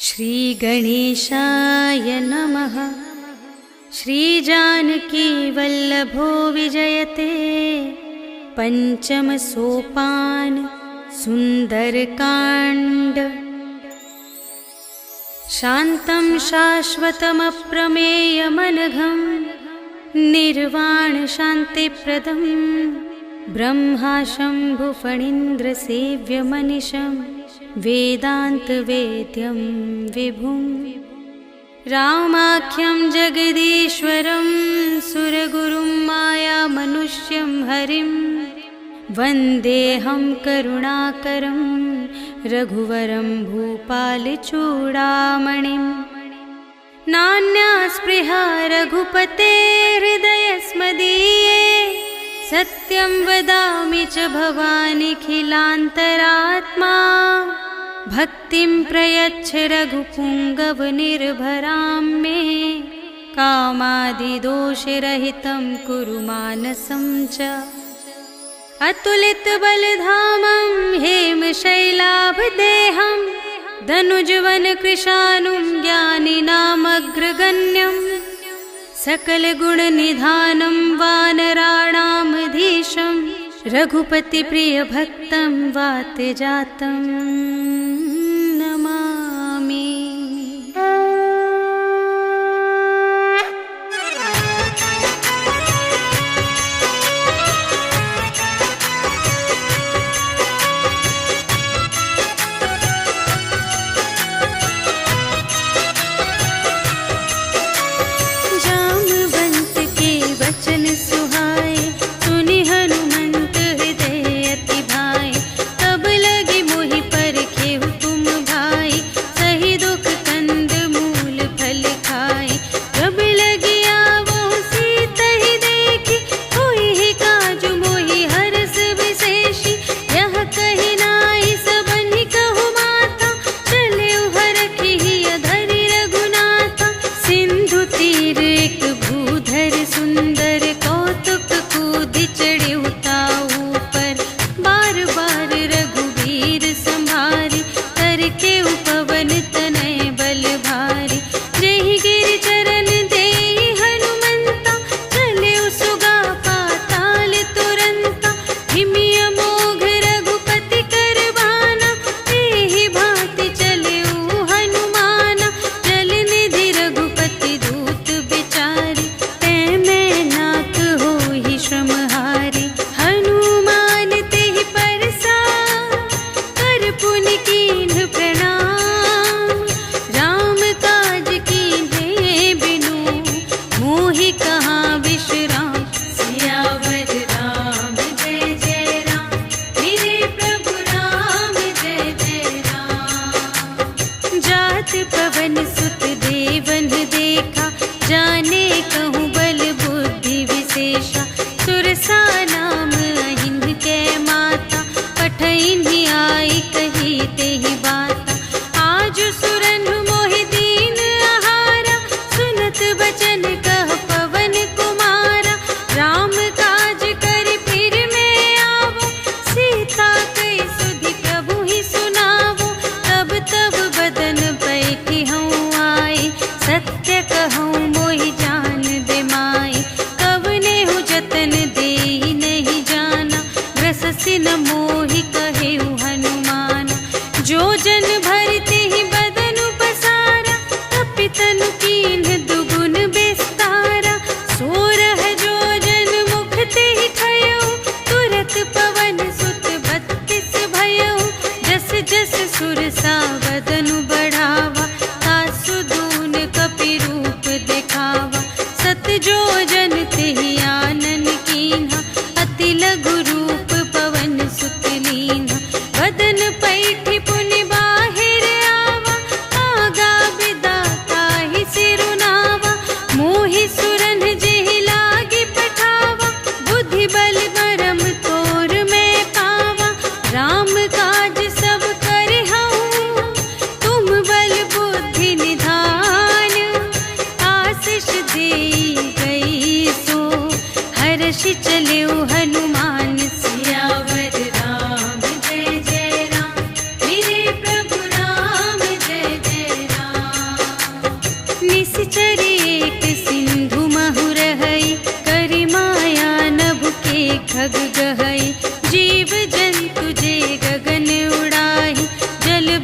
श्री गणेशाय नमः। श्रीजानकी वल्लभो विजयते पंचम सोपान सुंदरकांड। शांतं शाश्वतमप्रमेयमनघं निर्वाण शांतिप्रदं ब्रह्मा शंभुफणीन्द्र सेव्यमनिशं वेदान्तवेद्यं विभुं। रामाख्यं जगदीश्वरं सुरगुरुं मायामनुष्यं हरिं वन्देऽहं करुणाकरं रघुवरं भूपालचूडामणिं। नान्या स्पृहा रघुपते हृदयस्मदीये सत्यं वदामि च भवानिखिलान्तरात्मा। भक्तिं प्रयच्छ रघुपुङ्गवनिर्भरां मे कामादिदोषरहितं कुरु मानसं च। अतुलितबलधामं हेमशैलाभदेहं धनुजवनकृशानुं ज्ञानिनामग्रगण्यं सकलगुणनिधानं वानराणामधीशं रघुपतिप्रियभक्तं वातजातं नमामि।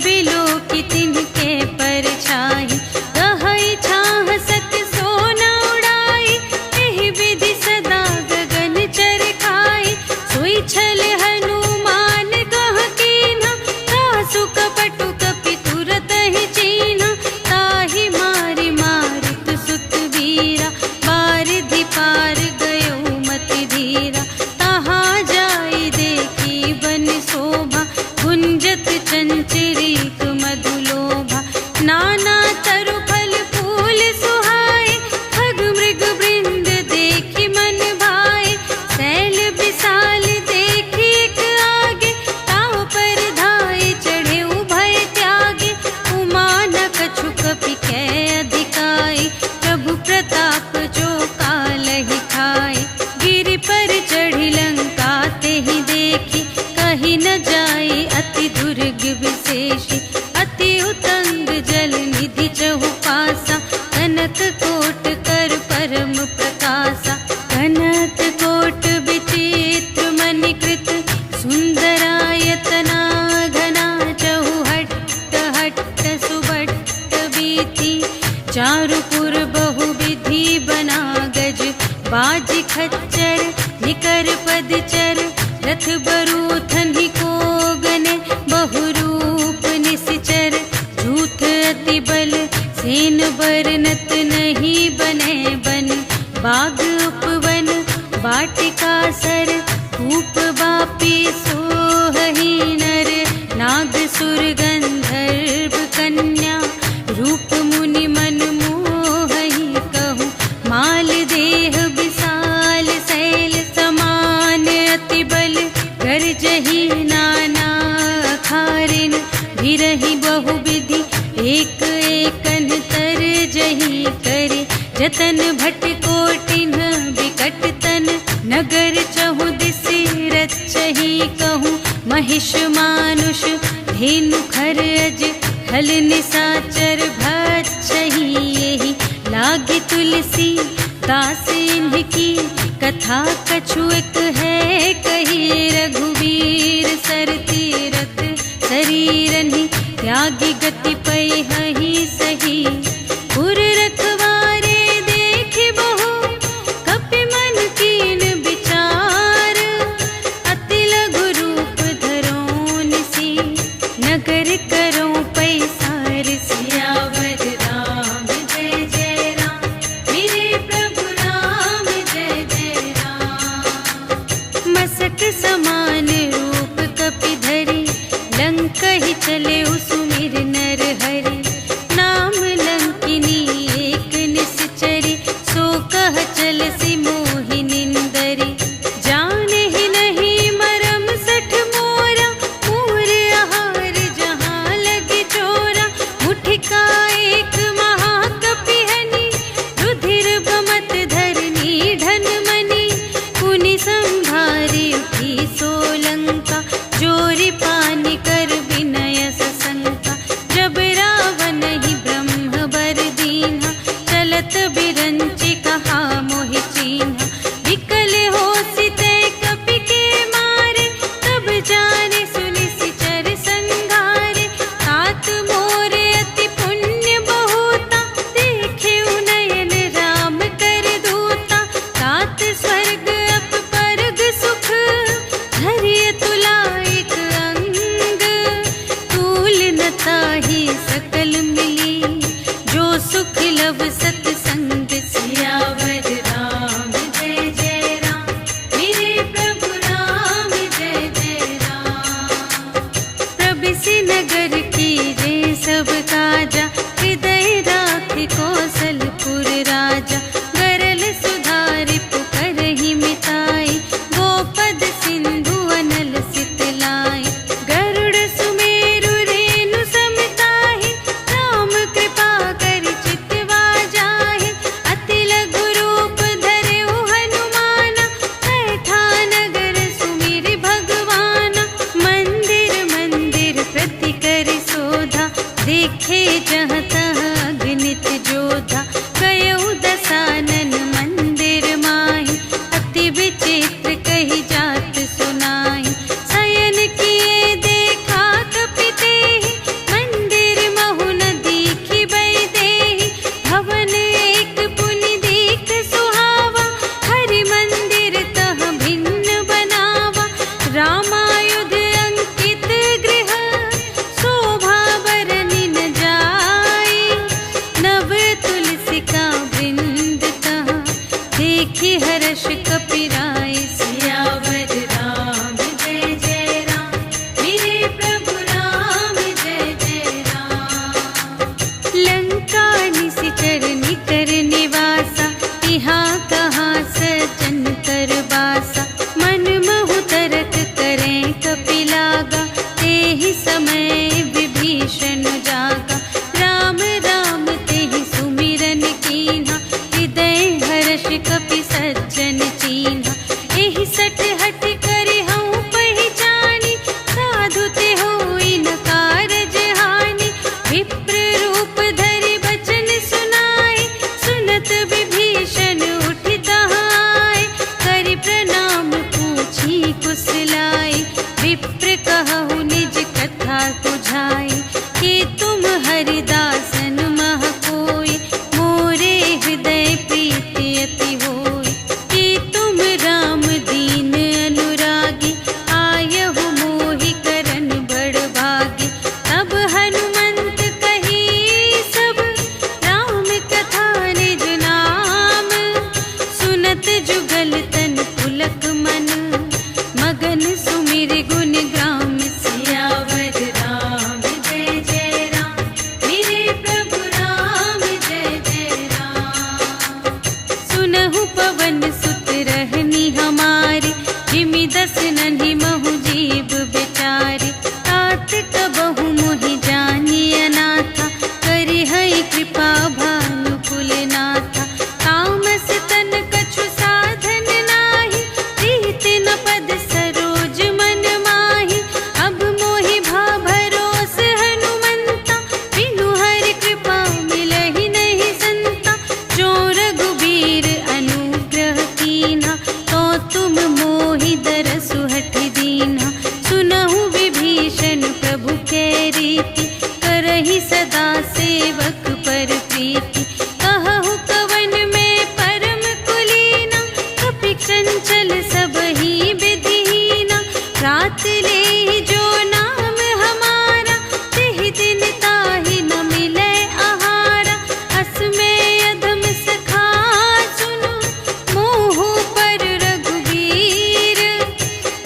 बिलो की तिनके परछाई, कहई छाह सत सोना उड़ाई, एहि विधि सदा गगन चरखाई। सोई छल हनुमान कह कीन्हा, कासु कपटु कपि तुरत ही चीन्हा। ताहि मारि मारुत सुत वीरा, बारिधि पार गयो मति धीरा। तहाँ जाई देखी बन शोभा, गुंजत चंचरीक मधुलोभा। नाना तरु फल फूल सुहाए, खग मृग वृंद देखी मन भाए। शैल विशाल देखी एक आगे, ताव पर धाये चढ़े उभय त्यागे। उमा न कछु कपि कै अधिकाई, प्रभु प्रताप जो कालहि खाए। गिरि पर चढ़ी लंका तेहि देखी, कही न जाए अति दुर्ग विशेषी। अति उतंग जल निधि चहु पासा, कनक कोट कर परम प्रकाशा। कनक कोट विचित्र मणिकृत, सुंदरायतना घना। चहु हट्ट हट्ट सुबट्ट बीथी, चारुपुर बहु विधि बना गज। बाज खच्चर निकर पदचर, रथ बरूथनि को गने। बहुरूप निश्चर झूठ अति बल, सेन बरनत नहीं बने बन। बाग उपवन वाटिका सर, कूप बापी सोहहि नर। नाग सुर गंधर्व कन्या, रूप मुनि मन मोहहि कहूँ। माल देह विशाल शैल समान, अति बल गरजहि नाना अखारिन। भिरहि बहु विधि एक एकन तरजहि करे। जतन भट कोटिन विकट तन, नगर चहु दिस रचहि कहूँ। महिष मानुष धेनु खरज, खल निसाचर भक्षहि एहि। लागे तुलसी दास इनकी, कथा कछु एक है कही। रघुवीर सर तीरथ शरीरनि, त्यागी गति पैहि सही। पुर रखवारे देखि बहु, कपि मन कीन विचार। अति लघु रूप धरो निसी, नगर करो पैसार। सियावर राम जय जय राम, मेरे प्रभु राम जय जय राम। मसक समान रूप कपि धरि, लंकहि चले सुमिर नर हरि। नाम लंकिनी एक निश्चरी, सो कह चलसि मोहि निंदरी। जानहि नहीं मरम सठ मोरा, मोर आहार जहाँ लगे चोरा। मुठिका एक महाकपि हनि, रुधिर बमत धरनी धन मनि। पुनि संभारी उठी सोलंका, जोरि पानि कर विनय सशंका। जब रावण ही ब्रह्म बर दीन्हा, चलत बिरंचि कहा मोहि चीन्हा। विकल होसि तै कपि के मारे, तब जाने सुनि सिचर संघारे। तात मोर अति पुण्य बहुता, देखे नयन राम कर दूता। तात स्वर्ग अप परग सुख, धरिय तुला एक अंग। तूल न ताहि सकल मिली, जो सुख लव सतसंग। सियावर राम जय जय राम, मेरे प्रभु राम जय जय राम। प्रबिसि नगर कीजे सब काजा, हृदय राखि कौशलपुर राजा। गरल सुधारि पुकारहि मिताई, गोपद सिंधु अनल सितलाई। गरुड़ सुमेरु रेणु समताहि, राम कृपा करि चितवा जाहि। अति लघु रूप धरहु हनुमाना, बैठा नगर सुमिरि भगवाना। मंदिर मंदिर प्रति करि शोधा, देखे जहाँ तहाँ अगणित जोधा। गयउ दसानन मंदिर माहि, अति विचित्र कही जात सुनाई। शयन किए देखा कपि तेहि, हरिदासन मह कोई, मोरे हृदय प्रीति अति होई। कि तुम राम दीन अनुरागी, आयहु मोहि करन बड़ भागी। तब हनुमंत कही सब, राम कथा निज नाम। सुनत जुगल तन पुलक मन, मगन सुमिर गुण ग्राम। सियावर राम जय जय राम, मेरे प्रभु राम जय जय राम। सुनहु पवन सुत रहनी हमारी, जिमि दस नन्हि महु जीव बेचारी। तात कबहु मोहि जानी अनाथा, करिहै कृपा भानु कुलनाथा। तामस तन कछु साधन नाही, प्रीति न पद सरोज मन माही। अब मोहि भा भरोस हनुमंता, बिनु हरि कृपा मिलहि नहीं संता। जो रघुबीर अनुग्रह कीन्हा, तो तुम मोहि दरसु हठि दीन्हा। सुनहु विभीषण प्रभु कै रीति, करहि सदा सेवक पर प्रीति। कहहु कवन में परम कुलीना, कपि चंचल सबहि विधिहीना। रात लेहि जो नाम हमारा, तिहि दिन ताहि न मिलै आहारा। अस में अधम सखा सुनु, मोहु पर रघुवीर।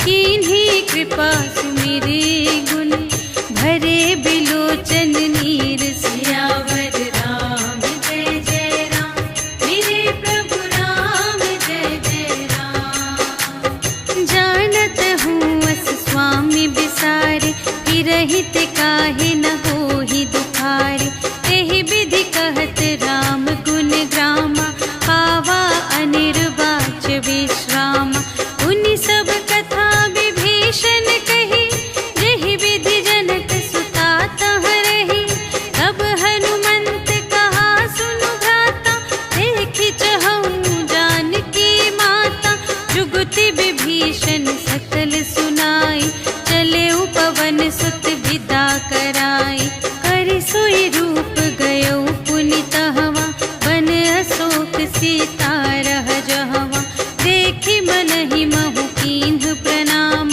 कीन्ही कृपा सुमिरि गुण, भरे बिलोचन नीर। सियावर राम जय जय राम, मेरे प्रभु राम जय जय राम। जानत हूँ अस स्वामी बिसारे, हिरहित काहे न होहि दुखारे। तेहि विधि कहत राम गुण ग्रामा, पावा अनिर्वाच विश्रामा। उनि सब कथा विभीषण कही, जेहि विधि जनक सुता तह रही। तब हनुमंत कहा सुनु भ्राता, देखि चहऊँ जानकी माता। जुगति विभीषण सकल सुनाई, चले पवन सुत विदा कराई। करि सोई रूप गयो पुनि तहवा, बन अशोक सीता रह जहवा। देखि मनहि महु कीन्ह प्रणाम,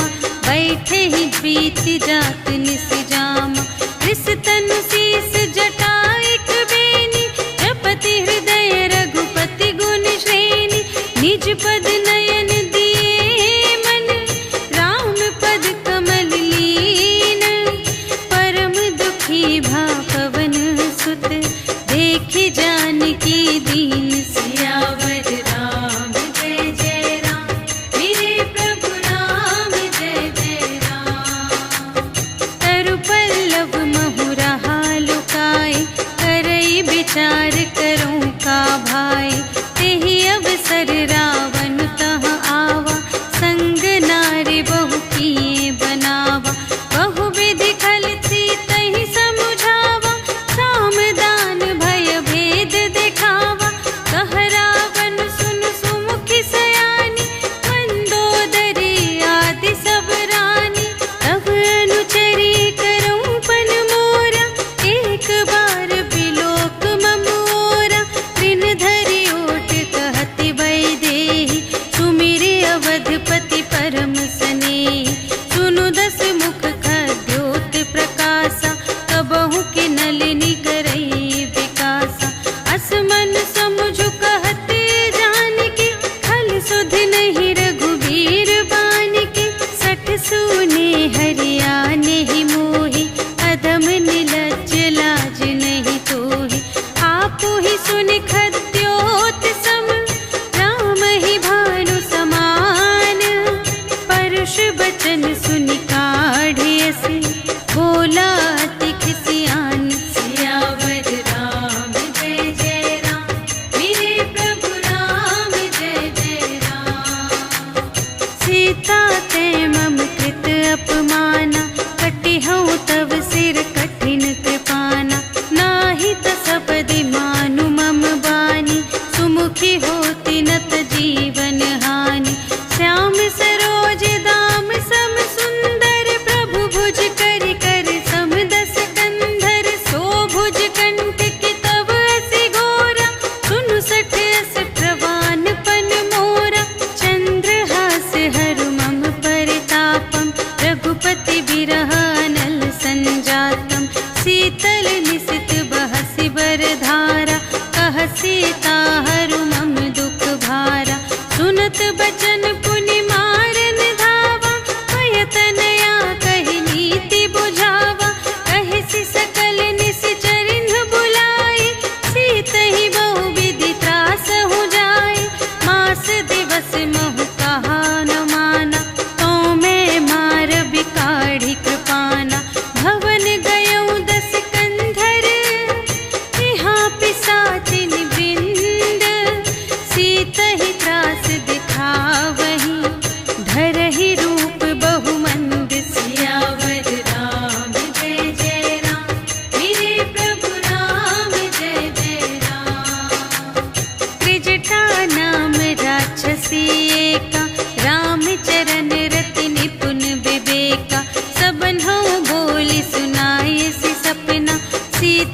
बैठे ही प्रीति जात निस जामा। रिस तनु शीस जटाइक बेनी, जपति हृदय रघुपति गुण श्रेणी। निज पद नयन दिए मन, राम पद कमल लीन। परम दुखी भा पवन सुत, देखि जानकी दीन। सियावर राम जय जय राम, मेरे प्रभु राम जय जय राम। तरु पल्लव महु रहा लुकाई, करई विचार करूँ का भाई। तेहि अवसर रावण तह आवा, संग नारी बहु किए बनावा। बहु विधि खल थी तहि समुझावा, साम दान भय भेद देखावा। कह रावण सुन सुमुखि सयानी, मंदोदरी आदि सब रानी। तब अनुचरी करऊँ पन मोरा, एक बार बिलोक ममोरा। दिन धरि ओट कहति वैदेही, सुमिरि अवधपति परम स्नेही। सुनु दस मुख खद्योत प्रकाशा, कबहु कि नलिनी करई विकासा। अस मन समुझु कहत जानकी, खल सुध नहीं रघुवीर बानिके। सठ सूने हरियाने ही मोहि, अधम निलज्ज लाज नहीं तोहि। आपु ही सुनि खद्योत सम, राम ही भानु समान। परुष बचन सुनि काढ़ियसि, बोला अति खिसियान। सिया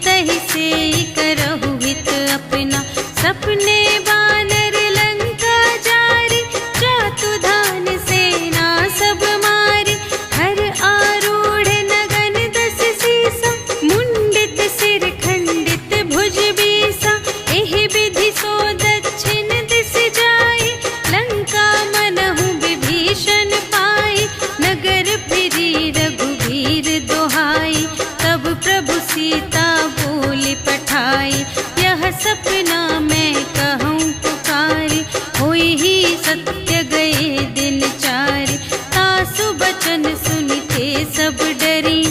तहि से करहु हित अपना। सपने बानर लंका जारी, जातु धान सेना सब मारी। हर आरूढ़ नगन दस सीसा, मुंडित सिर खंडित भुज बीसा। एहि विधि सो दक्षिण दिस जाई, लंका मनहु विभीषण पाई। नगर फिरी रघुवीर दोहाई, तब प्रभु सीता बोली पठाई। यह सपना मैं कहूँ पुकारी, होई ही सत्य गए दिन चारि। तासु बचन सुनिते सब डरी,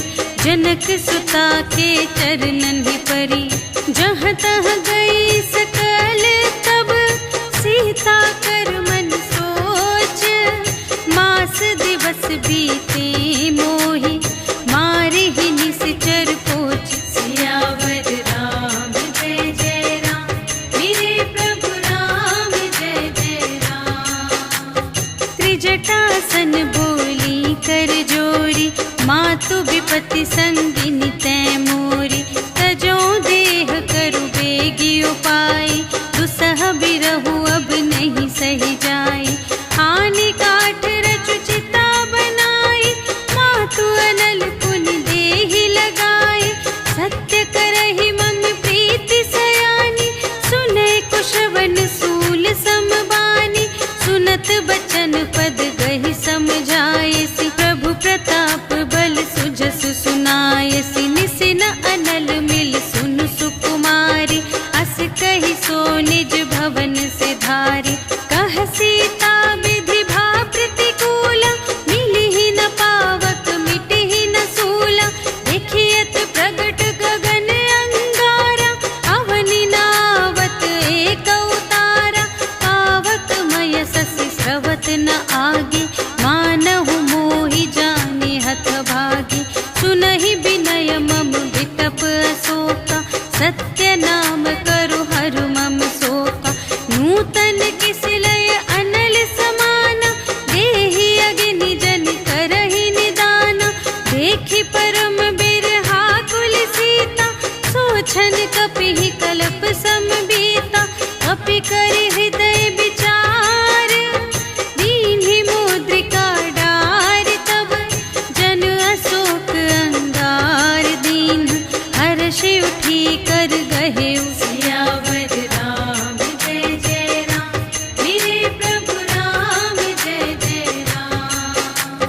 जनक सुता के चरणन ही परी। जहाँ तहाँ गई सकल तब, सीता कर मन सोच। मास दिवस बीते मोहि, मारे ही निश्चर पोच। सियावर राम जय जय राम, मेरे प्रभु राम जय जय राम। त्रिजटासन बोली कर जोरी, मातु विपति संगिनी तै मोरी। तजो देह करु बेगी उपाय, दुसह बिरहु अब नहीं सही जाई। आने काठ रचु चिता बनाई, मातु अनल पुनि देहि लगाई। सत्य करहि मम प्रीति सयानी, सुने कुशवन सूल समबानी। सुनत बचन पद गहि समझायसि, प्रभु प्रताप बल सुजसु सुनायसि। निसिन अनल मिल सुनु सुकुमारी, अस कहि सो निज भवन से धारी। कह सीता विधि भा प्रतिकूला, मिलिहि न पावक मिटिहि न सूला। देखियत प्रगट गगन अंगारा, अवनि नावत एक अवतारा। पावक मय शशि स्रवत न आगे, मानहु मोहि जाने हथ भागी। सुनहि विनय मम विटप अशोका, सत्य नाम करु हरु मम शोका। नूतन किस लय अनल समाना, देहि अग्नि जन करहि निदाना। देखि परम बिरहा कुल सीता, सोचन कपिहि कलप समबीता। कपि करि हृदय विचार, दीन्हि मुद्रिका डारि। तब जन अशोक अंगार दीन, हर्षि उठी कर गहेउ। सियावर राम जय जय राम, मेरे प्रभु राम जय जय राम।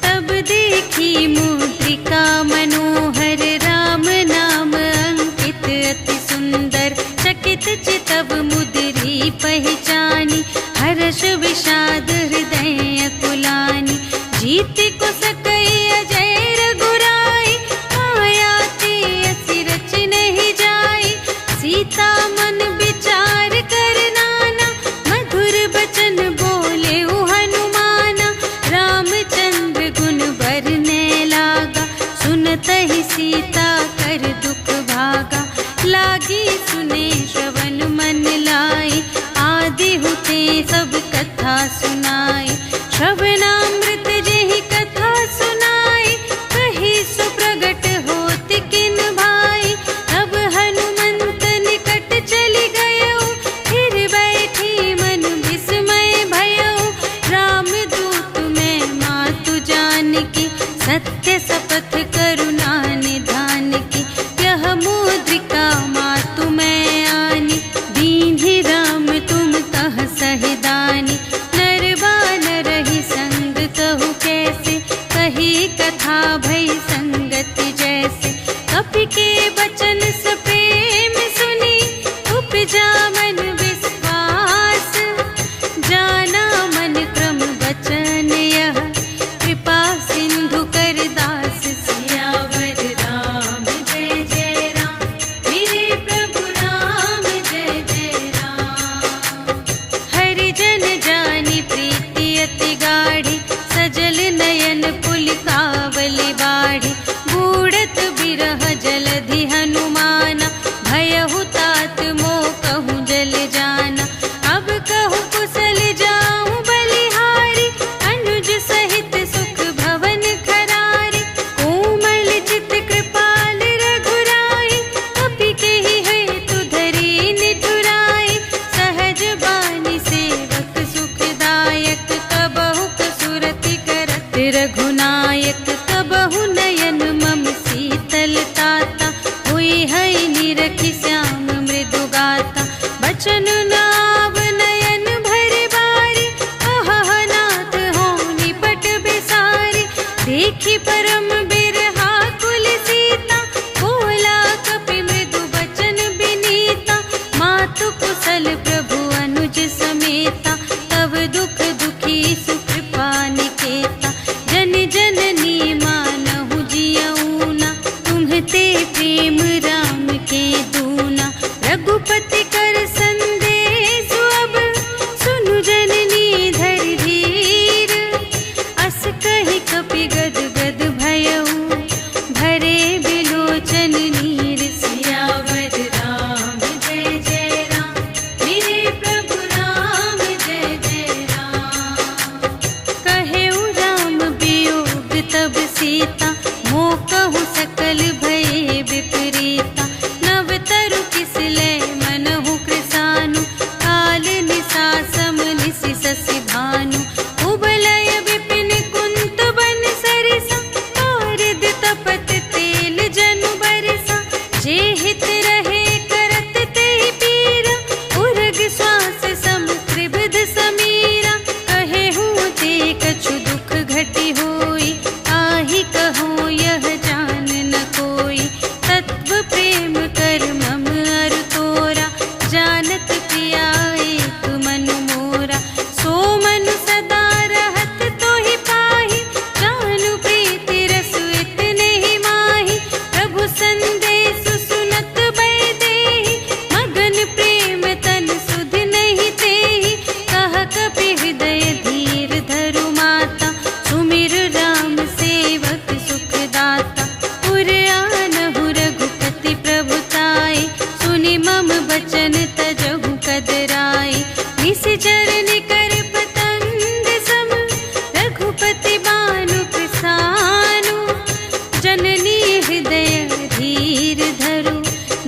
तब देखी मुद्रिका मनोहर, राम नाम अंकित अति सुंदर। चकित चितव मुद्री पहचानी, हर्ष विषाद हृदय अकुलानी। जीत को सकई अजय रघुराई, माया ते असि रच नहीं जाई। सीता मन विचार कर नाना, मधुर बचन बोले हनुमाना। रामचंद्र गुण बरने लागा, सुनतहि सीता कर दुख भागा। लागी सुने श्रवण मन लाई, आदि हुते सब कथा सुनाई। श्रवणामृत जेहि कथा सुनाई, कही सो प्रगट होत किन भाई। तब हनुमंत निकट चली गयो, फिर बैठी मन विस्मय भयो। राम दूत मैं मातु जानकी, सत्य शपथ करुणा निधान की। यह मुद्रिका मातु मैं आनी, दीन्हि राम तुम कह सहिदानी। नर बानर ही संग कहु कैसे, कही कथा भई संगति जैसे। कपि के बचन सप्रेम सुनी, उपजा मन विश्वास। जाना मन क्रम बचन यह, कृपा सिंधु कर दास। सियावर राम जय जय राम, रघुपति कर संदेश अब सुनु जननी धरि धीर। अस कहि कपि गद गद भयउ भरे बिलोचन नीर। सियावर राम जय जय राम मेरे प्रभु राम जय जय राम। कहेउ राम वियोग तब सीता मोह कहु सकल भये विपरीता। नव तरु किसले मनहु कृसानु काल निसा सम निसि ससि भानु। उबलय विपिन कुंत बन सरिसा पारद तपत तेल जनु बरसा। जे हित रहे करत तेहि पीरा उरग श्वास सम त्रिविध समीरा। कहेहु ते कछु दुख घटी होई आहि कहो यह जान न कोई। तत्व प्रेम कर मम अरु तोरा जानत पिया एक मनु मोरा। सो मनु सदा रहत तोहि पाहि जानु प्रीति रसु इतने ही माहि। प्रभु संदेश सुनत बै देहि मगन प्रेम तन सुध नहीं तेहि। कह कपि हृदय धीर धरु माता सुमिर राम सेवक सुखदाता। उर आनहु रघुपति प्रभुताई सुनि मम बचन तजहु कदराई। निशिचर निकर पतंग सम रघुपति बानु कृसानु। जननी हृदय धीर धरु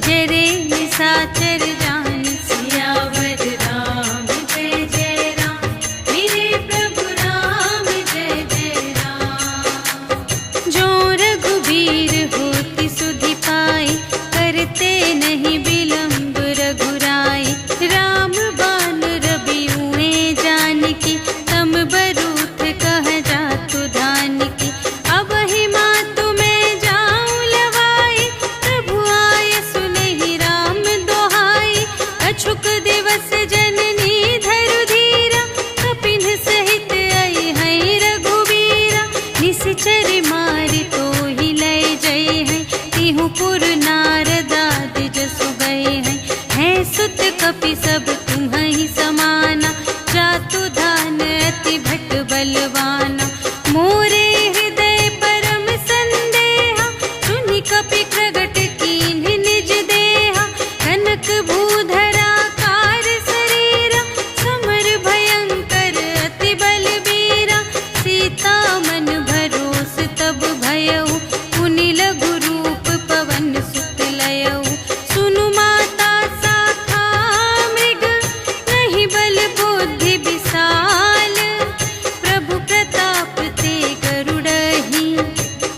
जरे निसाचर जान। सियावर राम जय जय राम मेरे प्रभु राम जय जय राम। जो रघुबीर होति सुधि पाई करते नहीं विलंब रघुराई। राम बान रबियुए जानकी तम बरूथ कह जातु धानकी। अब ही मातु मैं जाऊं लवाई प्रभु आय सुनहि राम दोहाई। अछुक दिवस जननी धरु धीरा कपिन सहित आई है रघुवीरा। निशिचर मारि तोहि लय जय है तिहु पुर नारदादि जसु गए हैं। है सुत कपि सब तुम्हि समाना जातु धान अति भट बलवाना। मोरे हृदय परम संदेहा सुनि कपि प्रगट कीन्ह निज देहा। कनक भूधरा कार शरीरा समर भयंकर अति बलबीरा। सीता मन भरोस तब भयउ पुनि लघु रूप पवन सुत लयउ। सुनु माता शाखा मृग नहीं बल बुद्धि विशाल। प्रभु प्रताप ते गरुड़हि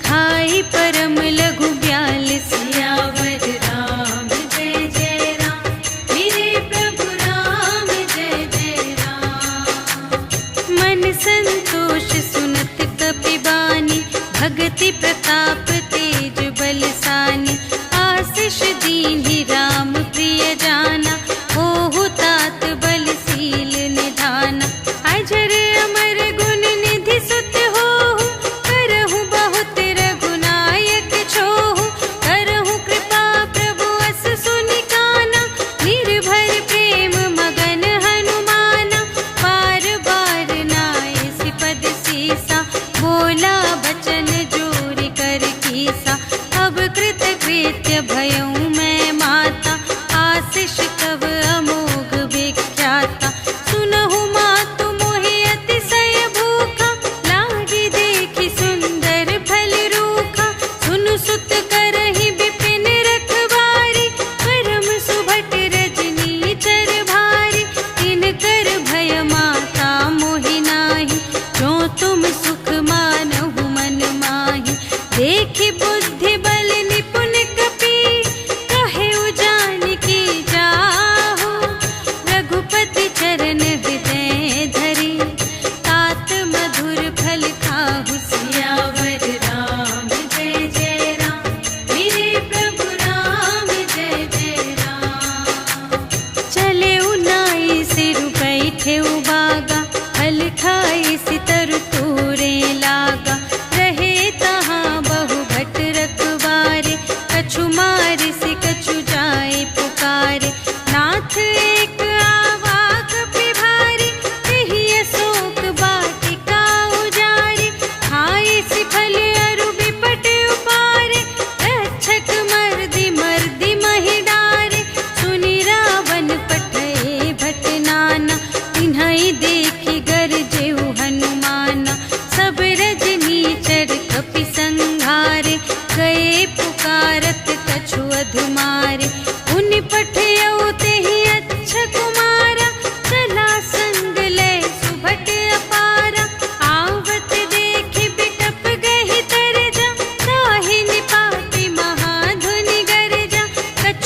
खाई परम लघु ब्याल। सियावर राम जय जय राम मेरे प्रभु राम जय जय राम। मन संतोष सुनत कपि बानी भगति प्रताप तेज बलसानी। आशीष दीन्हि राम प्रिय जाना होहु तात बलशील निधाना। अजर अमर गुण निधि सुत होहु करहु बहुत रघुनायक छोहु। करहु कृपा प्रभु अस सुनि काना निर्भर प्रेम मगन हनुमाना। बार बार नाय सिपद सीसा बोला बचन जोरि कर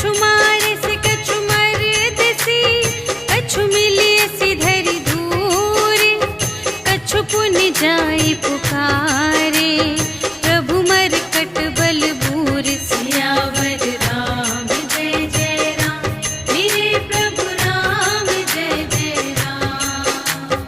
कछु मारे से कछु मर्द सी, कछु मिलिए सी धरि दूर, कछु पुनि जाई पुकारे, प्रभु मरकट बल बूर। सियावर राम जय जय राम, मेरे प्रभु राम जय जय राम।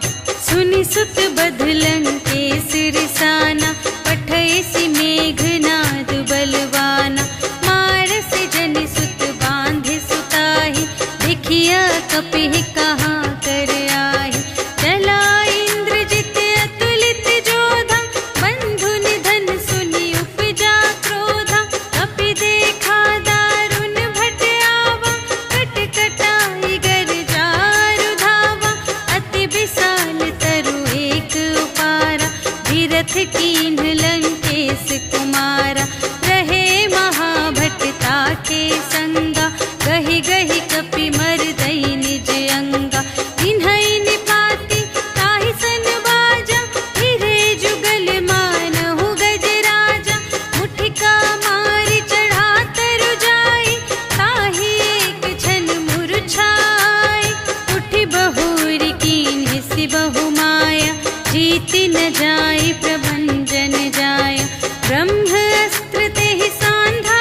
सुनि सुत बधलंकेश रिसाना, पठैसी मेघनाद बलवाना, मारस जनि सुत बांधे सुताहि, देखिया कपिहि कहाँ कर आहि। चला इंद्रजित अतुलित जोधा, बंधु निधन सुनि उपजा क्रोधा, कपि देखा दारुण भट आवा, कट कटाई गर जारु धावा, अति विशाल तरु एक उपारा, धीरथ कीन्ह लंकेश कुमारा। रहे महाभटता के संगा, गहि गहि कपि मर्दई निज अंगा। इन्है निपाति ताहि सन बाजा, फिरे जुगल मानहु गजराजा। मुठिका मारि चढ़ा तरु जाई, ताहि एक क्षण मुरझाई। उठि बहुरी कीन्ह सि बहु माया, जीति न जाई प्रभंजन जाया। ब्रह्म अस्त्र तेहि सांधा,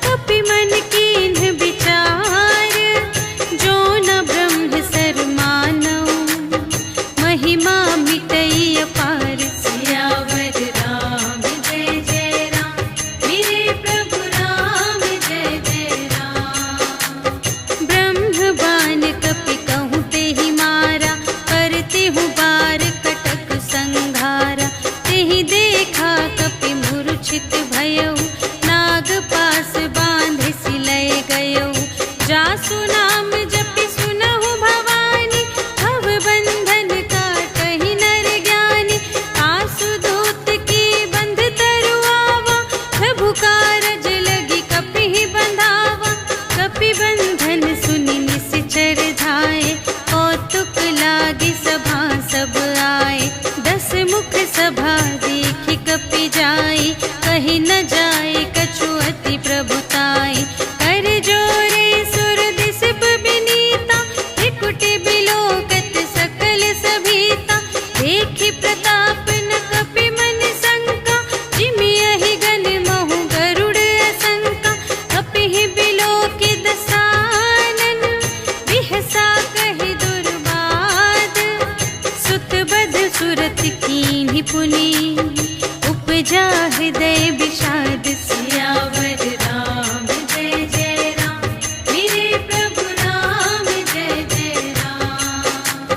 कपि मन कीन्ह विचार। जो न ब्रह्म सर मानऊ, महिमा मिटई अपार। सियावर राम जय जय राम, मेरे प्रभु राम जय जय राम। ब्रह्म बाण कपि कहूँ तेहि मारा, करतेहु बार कटक संघारा। तेहि देखा कपि मूर्छित भयउ, नाग पास बांधि सिलय गयउ। जासु नाम जपि सुनहु भवानी, भव बंधन काटहि नर ज्ञानी। आसु दूत की बंध तरु आवा, प्रभु कारज लगी कपिहि बंधावा। कपि बंधन सुनि निश्चर धाये, कौतुक लागी सभा सब आए। 10 मुख सभा देखि कपि जाई, कहि न जाए कछु अति प्रभुताई। कर जोरे सुर दिसप बिनीता, त्रिकुटि बिलोकत सकल सभीता। देखि प्रताप न कपि मन शंका, जिमियहि गन महु गरुड़ असंका। कपिहि बिलोकि दसानन, बिहसा कहि दुर्बाद। सुत बध सुरत कीन्हि पुनि, उपजा हृदय विषाद। सियावर राम जय जय राम, मेरे प्रभु राम जय जय राम।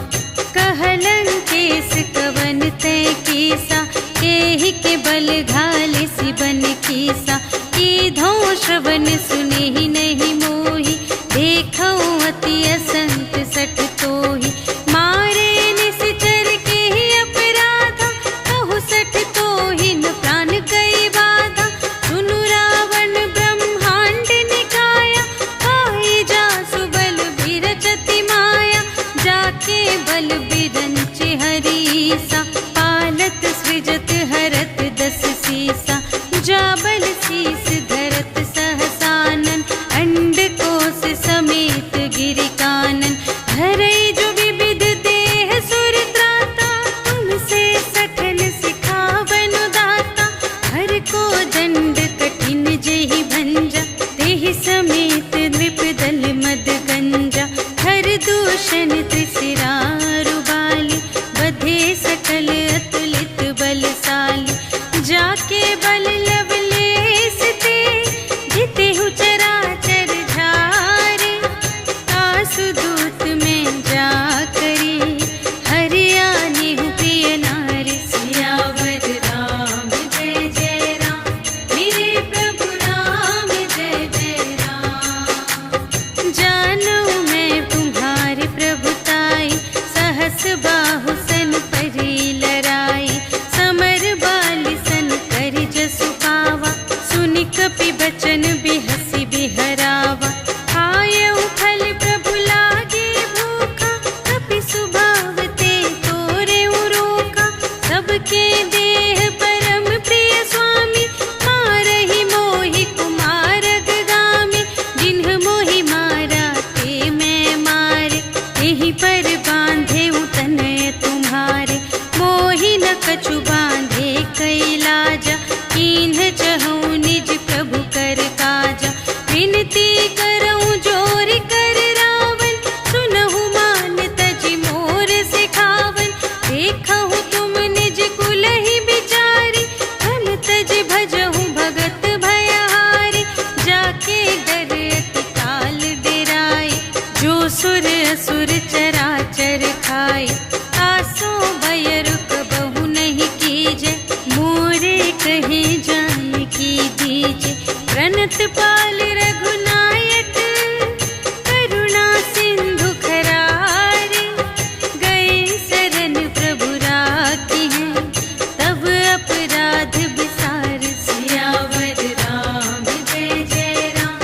कहलंकेश कवन तै कीसा, केहि के बल घाले सिबन कीसा। कीधौं श्रवण सुनेहि नहीं मोहि, देखौं अति असंत सठ तोहि। मारे निश्चर केहि अपराधा, कहु सठ तोहि न प्राण कई बाधा। कीर्ति करऊं जोर कर रावण, सुनहु मान तजी मोर सिखावन। देखहु तुम निज कुल ही बिचारी, हम तज भजहु भगत भयहारी। जाके डर अति काल डेराए, जो सुर असुर चराचर खाए। आसो भय रुक बहु नहीं कीजे, मोरे कहे जान की दीजे। प्रणत पाल रघुनायक, करुणा सिंधु खरारे। गए शरण प्रभु राखी हैं, तब अपराध बिसार। सियावर राम जय जय राम,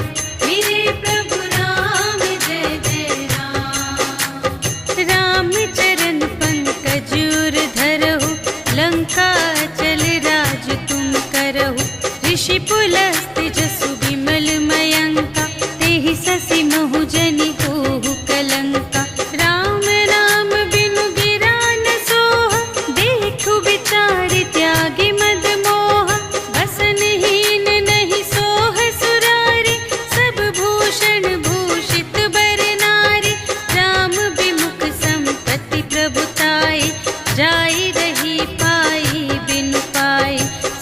मेरे प्रभु राम जय जय राम। राम चरण पंकज उर धरहु, लंका चल राज तुम करहु। ऋषि पुलस्त्य जसु विमल मयंका, तेहि ससि महु जनि होहु कलंका। राम नाम बिनु गिरा न सोहा, देखु विचार त्यागी मद मोहा। बसनहीन नहीं सोह सुरारी, सब भूषण भूषित बर नारी। राम विमुख संपत्ति प्रभुताई, जाई रही पाई बिनु पाई।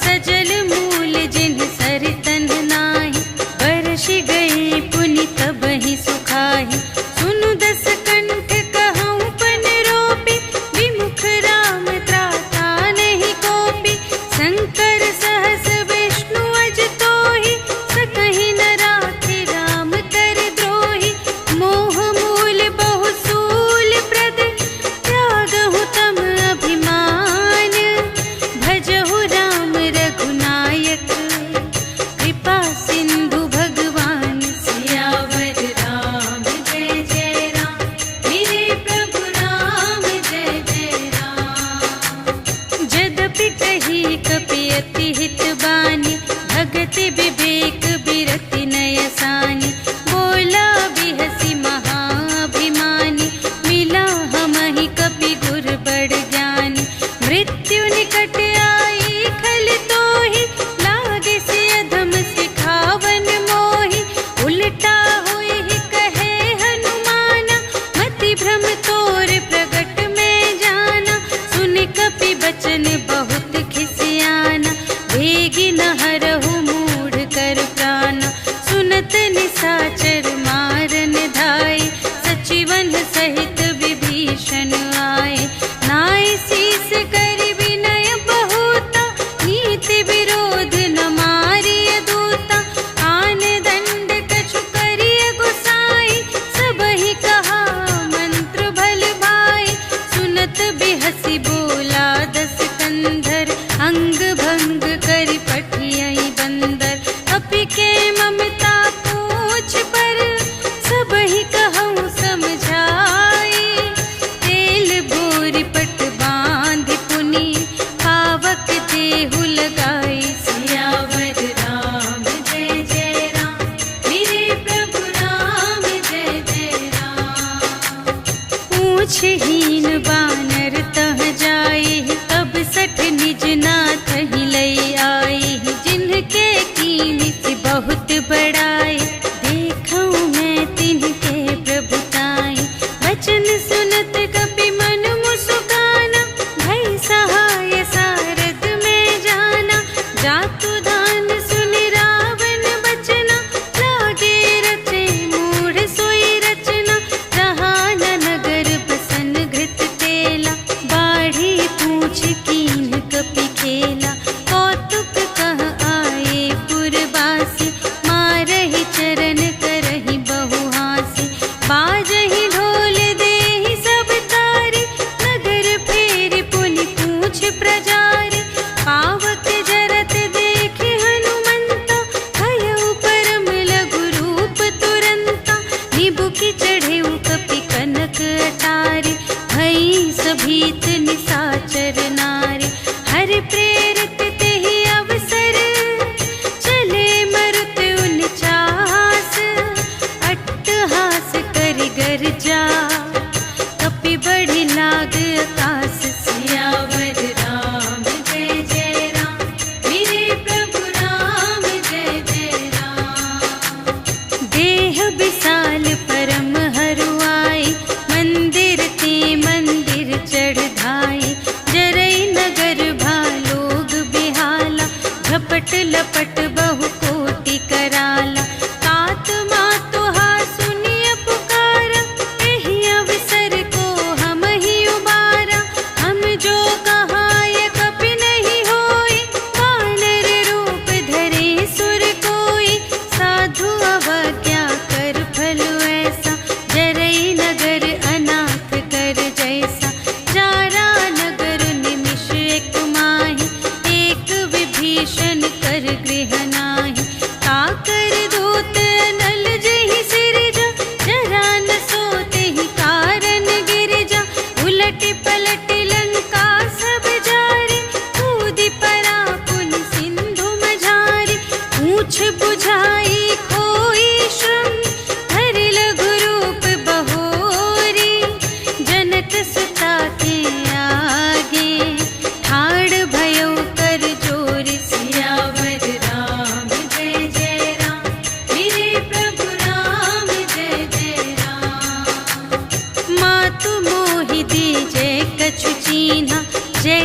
सजल मूल जिन सर तन नाही, बरषि गए पुनि तबहि सुखाहि। सुनु दस कंठ कहऊँ पन रोपी, विमुख राम त्राता नहीं कोपी। शंकर सहस विष्णु अज तोहि, सकहि न राखे राम कर द्रोही। मोह मूल बहु सूल प्रद, त्यागहु तम अभिमान। भजहु राम रघुनायक, कृपा सिंधु भगवान। सियावर राम जय जय राम, मेरे प्रभु राम जय जय राम। जदपि कही कपि अति हित बानी, भगति विवेक बिरति नय सानी। बोला बिहसी महाभिमानी, मिला हमहि कपि गुर बड़ ज्ञानी। मृत्यु निकट आई खल तोहि, लागे से अधम सिखावन मोहि। उल्टा होय ही कहे हनुमाना, मति भ्रम तोर प्रगट में जाना। सुन कपि बचन बहुत खिसियाना, भेगी न हरहु मूढ़ कर प्राना। सुनत निसाचर मारन धाय, सचिवन सहित विभीषण आए। नाय शीस कर विनय बहुता, नीति विरोध न मारिय दूता। आन दंड कछु करिय गुसाई, सबहि कहा मंत्र भल भाई। सुनत बिहसी बोला दस कंधर, अंग भंग करि पठियहि बंदर। अपि के ममता पूछ पर, सबहि कहऊँ समझाई। तेल बोरि पट बांधि पुनि, पावक देहु लगाई। सियावर राम जय जय राम, मेरे प्रभु राम जय जय राम। पूछहीन बानर तह जाई, तब सठ निज नाथ ही लई आई। जिनके कीमत बहुत बड़ाई, देखऊँ मैं तिनके प्रभुताई। वचन सुनत कपि मन मुसुकाना, भई सहाय सारद में जाना। जातु दान सुनि रावण बचना, लागे रचे मूढ़ सोई रचना। रहा न नगर बसन घृत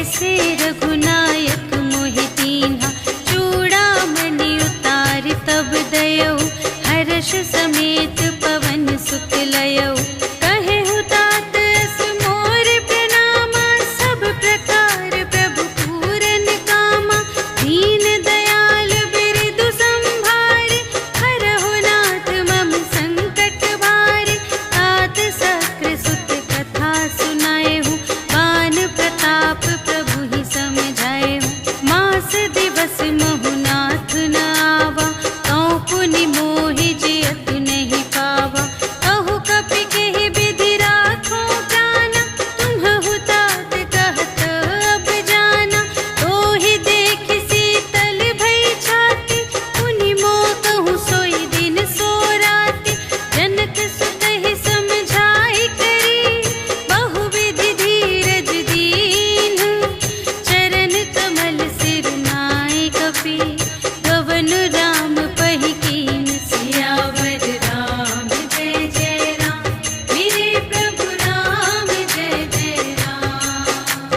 ऐसे रघुनायक मोहि दीन्हा, चूड़ामणि उतार तब दयौ, हर्ष समेत पवन सुत लयौ। कहेहु तात अस मोर प्रणामा, सब प्रकार प्रभु पूरन कामा। दीन दयाल बिरदु संभारे, हरहु नाथ मम संकट भारे। तात सक्र सुत कथा सुनाएहु, बान प्रताप प्रभु ही समझाएहु। मास दिवस महु नाथ न आवा, तौ पुनि मोहि जियत नहीं पावा। कहु कपि केहि विधि राखो प्राणा, तुम्हु तात कहत अब जाना। तोहि देखि शीतल भई छाती, पुनि मोह कहूँ सोई दिन सो राति। जनक सुतहि समझाई करी, बहुविधि धीरज दीन्ह। चरण कमल सिर नाय कपि, गवन राम पहि कीन। सियावर राम जय जय राम, मेरे प्रभु राम जय जय राम।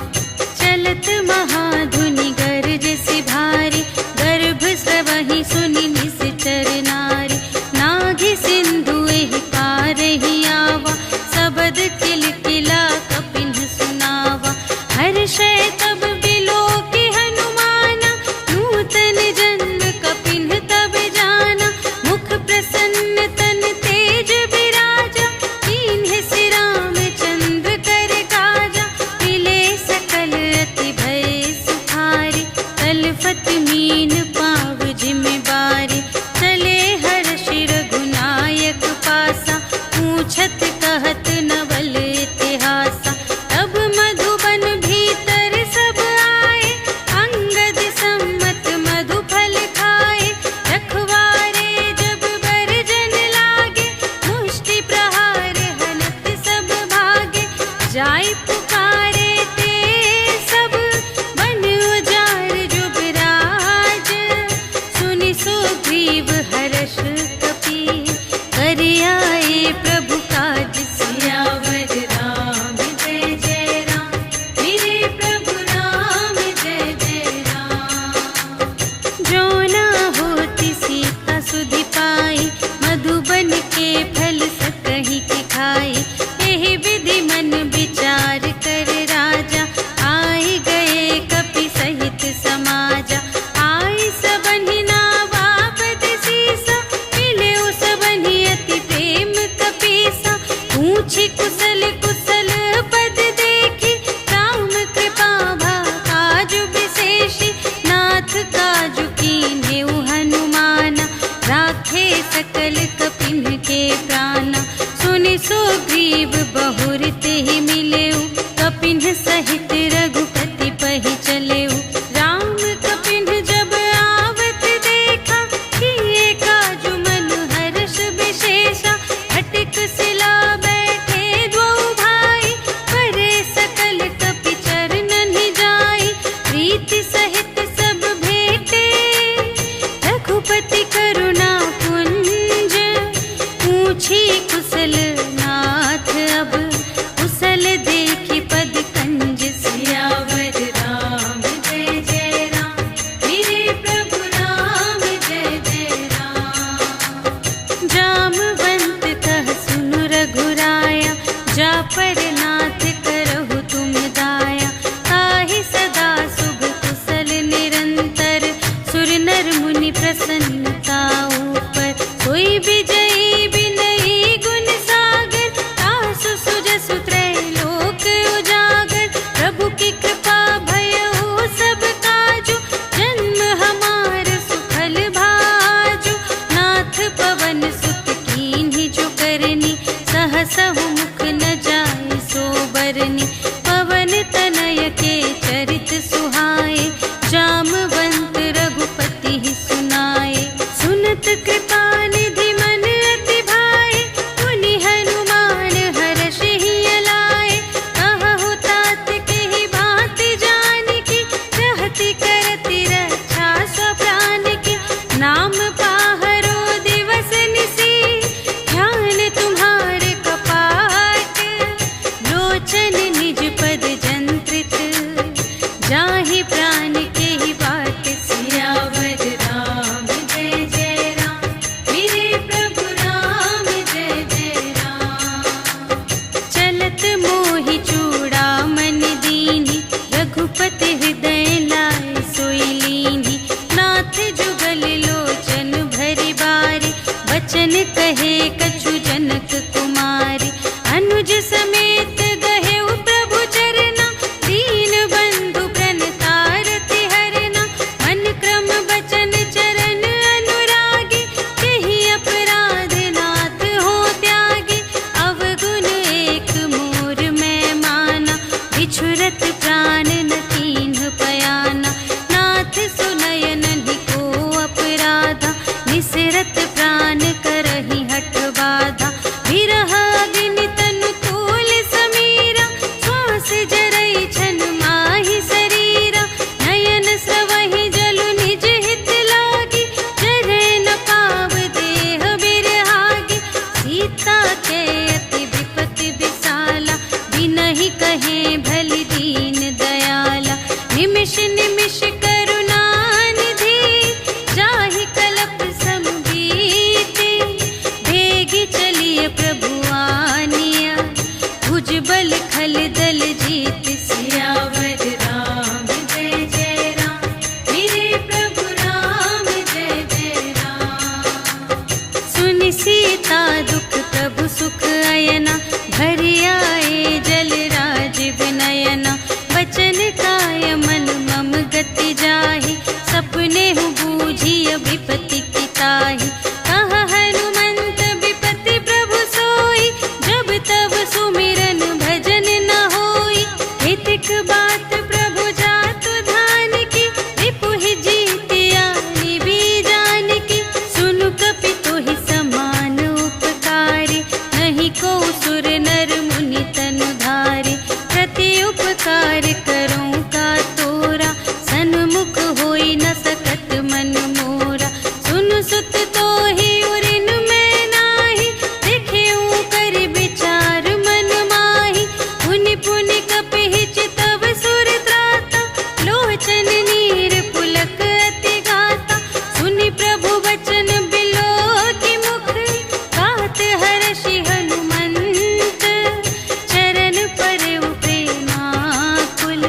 चलत महाधुनि गरज सि भारी, गर्भ स्रवहि सुनि निश्चर नारी। नाघि सिंधु एहि पारहि आवा, सबद किलकिला कपिन्ह सुनावा। हर्षै तब बिलोकि हनुमाना, नूतन जन्म कपिन्ह तब जाना। मुख प्रसन्न तन तेज बिराजा, कीन्ह सि रामचंद्र कर काजा। मिले सकल अति भय सुखारी, तलफत मीन पाव जिमि बारी। चले हर्षि रघुनायक पासा, पूछत कहत नवल इतिहासा। तब मधुबन भीतर सब आए, अंगद सम्मत मधु फल खाए। रखवारे जब बरजन लागे, मुष्टि प्रहार हनत सब भागे। जाय पुकारे ते सब, बन उजाड़ जुबराज। सुनि सुग्रीव हर्ष कपि, कर आए प्रभु काज। सियावर राम जय जय राम, मेरे प्रभु राम जय जय राम। जो ना होती सीता सुधि पाई, मधुबन के फल सकहि के खाई। एहि विधि मन विचार कर राजा, आए गए कपि सहित समाजा। आई सबनि नावा पद सीसा, मिले सबनि अति प्रेम कपीसा। पूछी कुशल कुशल पद देखी, राम कृपा भा काजु विशेषी। नाथ काजु कीन्हेउ हनुमाना, राखे सकल कपिन्ह के प्राणा। सुनि सुग्रीव बहुर तेहि मिलेउ, कपिन्ह सहित रघुपति पहि चलेउ। राम कपिन्ह जब आवत देखा, किए काजु मन हर्ष विशेषा। हटिक सिला बैठे द्वौ भाई, करे सकल कपि चरणनि जाई। प्रीति सहित सब भेटे, रघुपति करुणा पुंज। पूछी कुशल नाथ अब, कुशल देखि पद कंज। सियावर राम जय जय राम, मेरे प्रभु राम जय जय राम। जामवंत कह सुनु रघुराया, जा पर नाथ करहु तुम दाया। ताहि सदा शुभ कुशल निरंतर, सुर नर मुनि प्रसन्नता ऊपर। सोई विजयी विनयी गुण सागर, तासु सुजसु त्रैलोक उजागर। प्रभु की कृपा भयउ सब काजु, जन्म हमार सुफल भाजु। नाथ पवन सुत कीन्हि जो करनी, सहसहु मुख न जाय सो बरनी। पवन तनय के चरित सुहाए, जामवंत रघुपति ही सुनाए। सुनत कृपा निधि मन अति भाए, पुनि हनुमान हर्षि हिय लाए। कहु तात केहि भांति जानकी, रहति करति रक्षा स्व प्राण की। नाम पाहरो दिवस निसी, ध्यान तुम्हारे कपार। कहे कछु जनक कुमारी। अनुज समेत गहे प्रभु चरना, दीन बंधु प्रणतारति हरना। मन क्रम बचन चरण अनुरागी, यही अपराध नाथ हो त्यागी। अवगुण एक मोर मैं माना, बिछुरत प्राण न कीन्ह पयाना। नाथ सुनयन को अपराधा, निसरत प्राण करहि हठ बाधा। विरह अग्नि तनु तोल समीरा, श्वास जरई छन माहि शरीरा। नयन स्रवहि जलु निज हित लागी, जरै न पाव देह बिरहागी। सीता के अति विपति विसाला, बिनहि कहे भलि दीन दयाला। निमिष निमिष करुणा निधि, जाहि कलप सम बीते। भेगी चलिए प्रभु आनिया, भुजबल खल दल जीत। सियावर राम जय जय राम, मेरे प्रभु राम जय जय राम। सुनि सीता दुख प्रभु सुख अयना, भरि आए जल राज विनयना। वचन काय मन मम गति जाहि, सपने हूँ बूझिय विपति की ताहि। कहा हनुमंत विपति प्रभु सोई, जब तब सुमिरन भजन न होई। हितिक बात प्रभु जातु धान की, रिपुहि जीतिया निबी जान की। सुनु कपि तोहि समान उपकारी, नहीं को सुर नर मुनि तनु धारी। प्रति उपकार करूं का तोरा, सन्मुख होई न सकत मन मोरा। सुनु सुत तोहि उरिन मैं नाही, देखेऊं कर विचार मन माही। पुनि पुनि कपिहि चितव सुर त्राता, लोचन नीर पुलक अति गाता। सुनि प्रभु वचन बिलोकि मुख, गात हर्षि हनुमंत। चरण परउ प्रेमाकुल,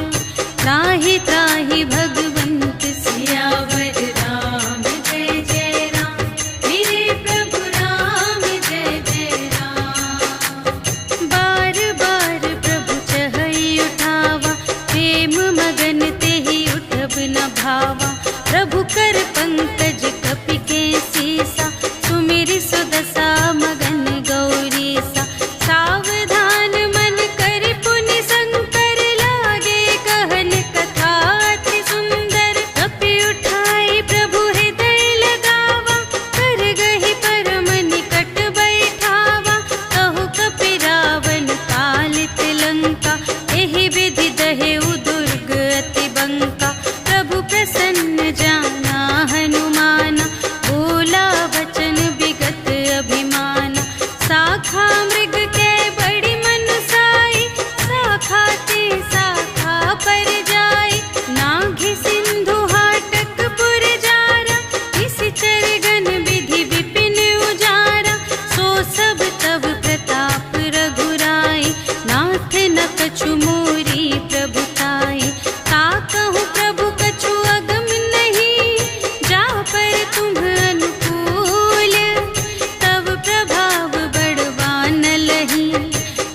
त्राहि त्राहि भगवंत। सियावर राम जय जय राम, मेरे प्रभु राम जय जय राम। बार बार प्रभु चहई उठावा, प्रेम मगन तेहि उठब न भावा। प्रभु कर पंकज कपि के सीसा, सुमिरि सुदशा मगन गौरीसा। सावधान मन करि पुनि शंकर, लागे कहन कथा अति सुंदर। कपि उठाई प्रभु हृदय लगावा, कर गहि परम निकट बैठावा। कहु कपि रावण कालित लंका, एहि विधि दहेउ दुर्ग अति बंका। प्रभु प्रसन्न जाना हनुमाना, बोला वचन विगत अभिमाना। शाखा मृग के बड़ी मनुसाई, शाखा ते शाखा पर जाई। नाघि सिंधु हाटक पुर जारा, निशिचर गण विधि विपिन उजारा। सो सब तब प्रताप रघुराई, नाथ न कछु मोरी प्रभुताई। ताकहु प्रभु कछु अगम नहीं, जा पर तुम अनुकूल। तब प्रभाव बड़वान लही,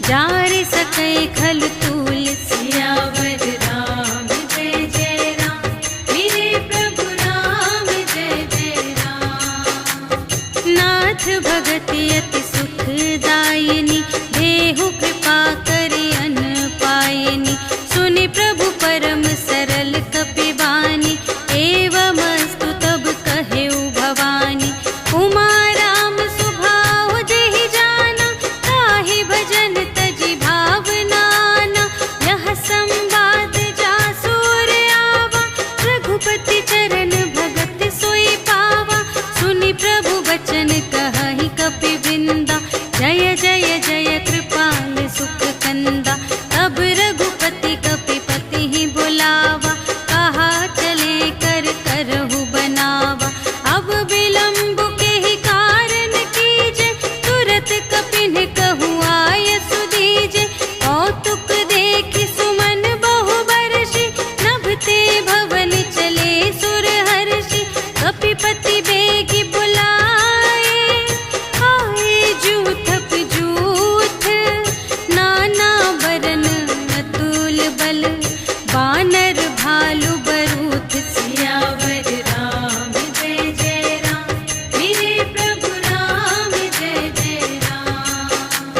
जारि सकै खल तूल। सियावर राम जय जय राम, मेरे प्रभु राम जय जय राम। नाथ भगति अति सुखदायिनी, देहु कृपा करि अन पायिनी। सुनि प्रभु परम सरल कपिवानी, एवमस्तु तब कहेउ भवानी। उमा राम सुभाव जेहि जाना, ताहि भजन तजि भावनाना। यह संवाद जासुर आवा, रघुपति चरण भगत सोई पावा। सुनि प्रभु वचन कहहि कपि वृंदा, जय जय जय कृपाल सुख कंदा। तब रघुपति कपिपति ही बुलावा, कहा चले कर करहु बनावा। अब विलंब के ही कारण कीजे, तुरत कपिन कहु आय सुदीजे। कौतुक देखि सुमन बहु बरषि, नभते भवन चले सुर हर्षि। कपिपति बेगी बुलाए, आए जूथप जूथ, नाना बरन अतुल बल, बानर भालू बरूथ। सियावर राम जय जय राम, मेरे प्रभु राम जय जय राम।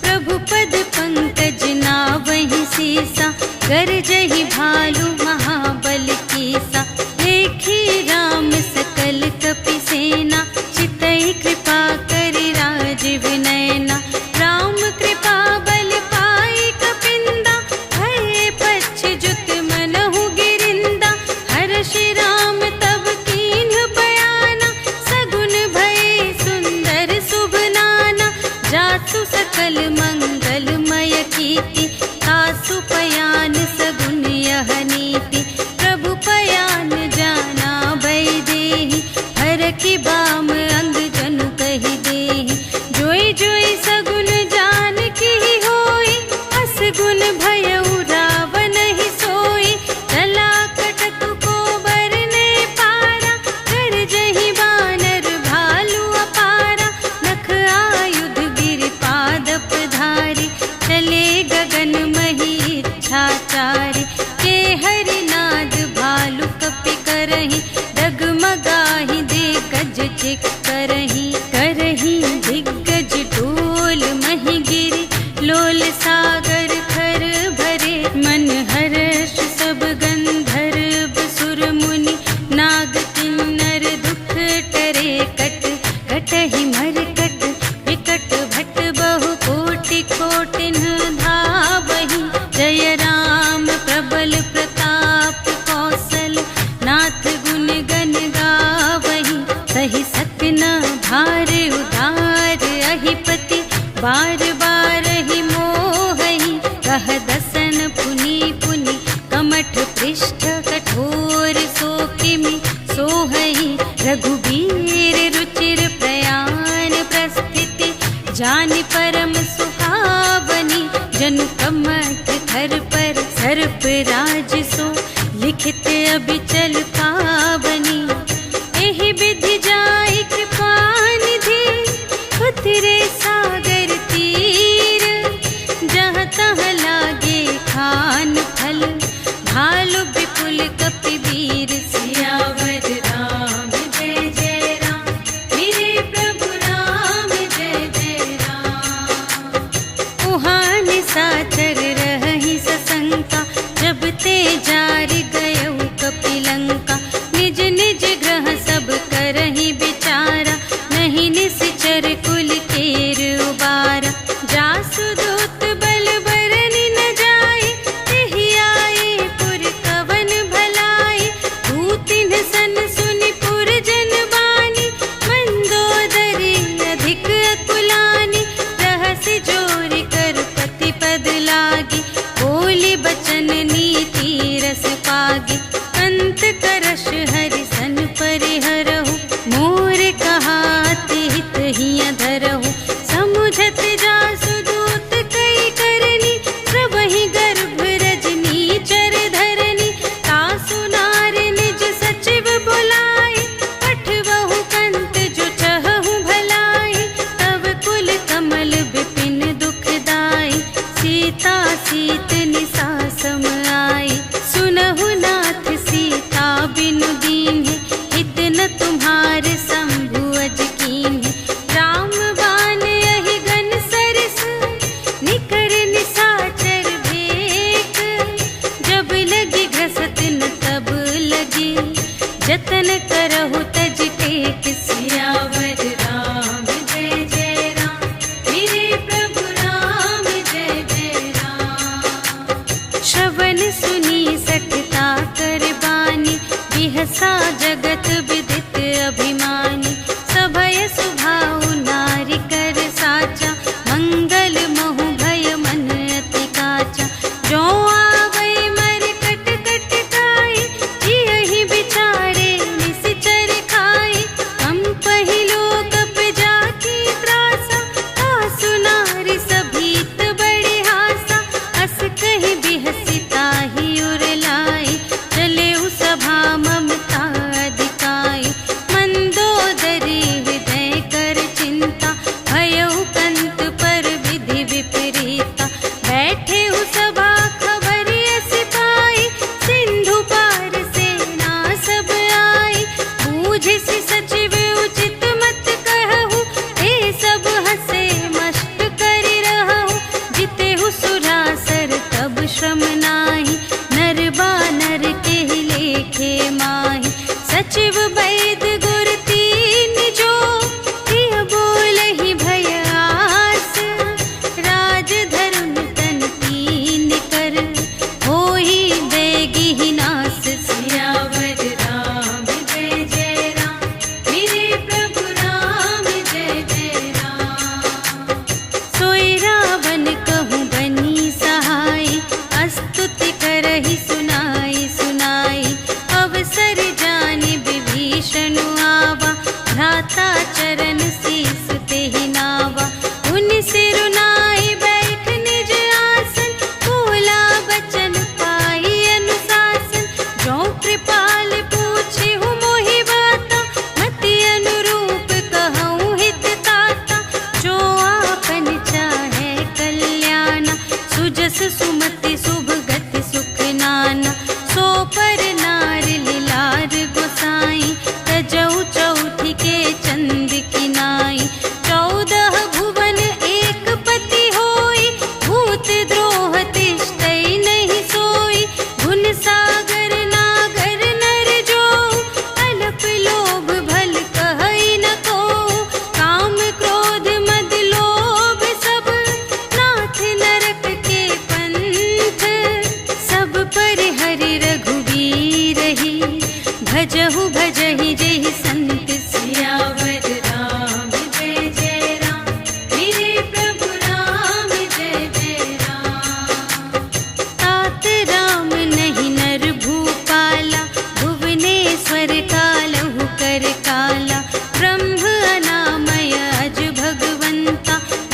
प्रभु पद पंकज नावहि सीसा, गरजहि भालू महाबल कीसा। देखी राम सकल कपि सेना, चितई कृपा करि राजीव नयना। राम कृपा बल पाई कपिंदा, भये पच्छजुत मनहु गिरिंदा। हर्षि राम तब कीन्ह बयाना, सगुन भये सुंदर शुभ नाना। जासु सकल मंगलमय कीर्ति, तासु पयान सगुन यह नीति। प्रभु पयान जाना भय देहि, हरखि बाम अंग जनु कहि देहि। जोई जोई सगुन जानकी होई, असगुन भयउ रावण ही सोई। चला कटक को बरने पारा, गरजहि बानर भालू अपारा। नख आयुध गिरिपादप धारी, चले गगन मही इच्छाचारी। के हरिनाद भालू कपि करहि, डगमगाहि दिग्गज चिक करहि। करहि दिग्गज डोल महि गिरि, लोल सागर खर भरे। मन हर्ष सब गंधर्व सुर मुनि, नाग किन्नर दुख टरे। कट कटहि मरकट, विकट भट बहु कोटि कोटिन धावहि। जय राम प्रबल प्रताप कौशल, नाथ गुण गण गावहि। सहि सकन भार उधार अहिपति, बार बार ही मोहहि। कह दसन पुनि पुनि, कमठ पृष्ठ कठोर सो किमि सोहहि। रघुबीर रुचिर प्रयाण प्रस्थिति, जानि परम सुहावनी। जनु कमठ धर पर सर्प राज सो, लिखित अबिचल पावनी। एहि विधि जाई कृपा निधि, उतरे सागर तीर। जहाँ तहाँ लागे खान फल, भालु विपुल कपि वीर। सियावर राम जय जय राम, मेरे प्रभु राम जय जय राम। उहाँ निशाचर रहहि सशंका, जब ते जारि गयउ कपि लंका।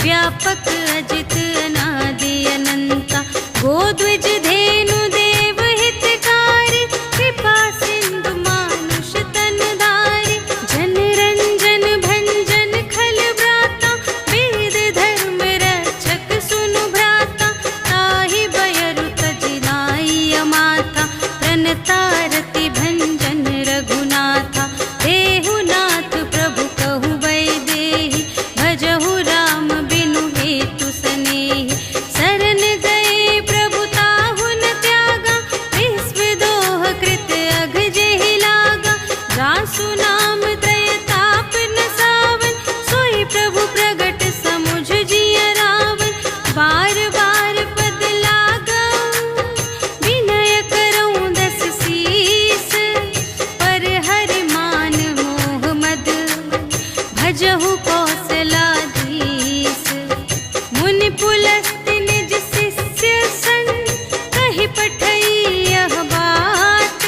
व्यापक अजित अनादि अनंता, गोद्विज धेनु देव हितकारी, कृपा सिंधु मानुष तन धारी, जन रंजन भंजन खल व्राता, वेद धर्म रक्षक सुनु भ्राता, ताहि बयरु तजिनाई अमाता, प्रणतारति भंजन रघुनाथा, देहुनाथ प्रभु कहु वैदेही, भजहु राम बिनु हेतु सनेही, शरण गए प्रभु ताहु न त्यागा, विश्व दोह कृत अघ जेहि लागा, रासु नाम त्रय ताप न सावन, सोई प्रभु प्रगट समुझ जिय रावण, बार बार पद लागा विनय करऊं दस सीस, पर हरि मान मोह मद, भजहु कौशलाधीश, मुनि पुलस्त्य निज शिष्य सन, कहि पठई यह बात,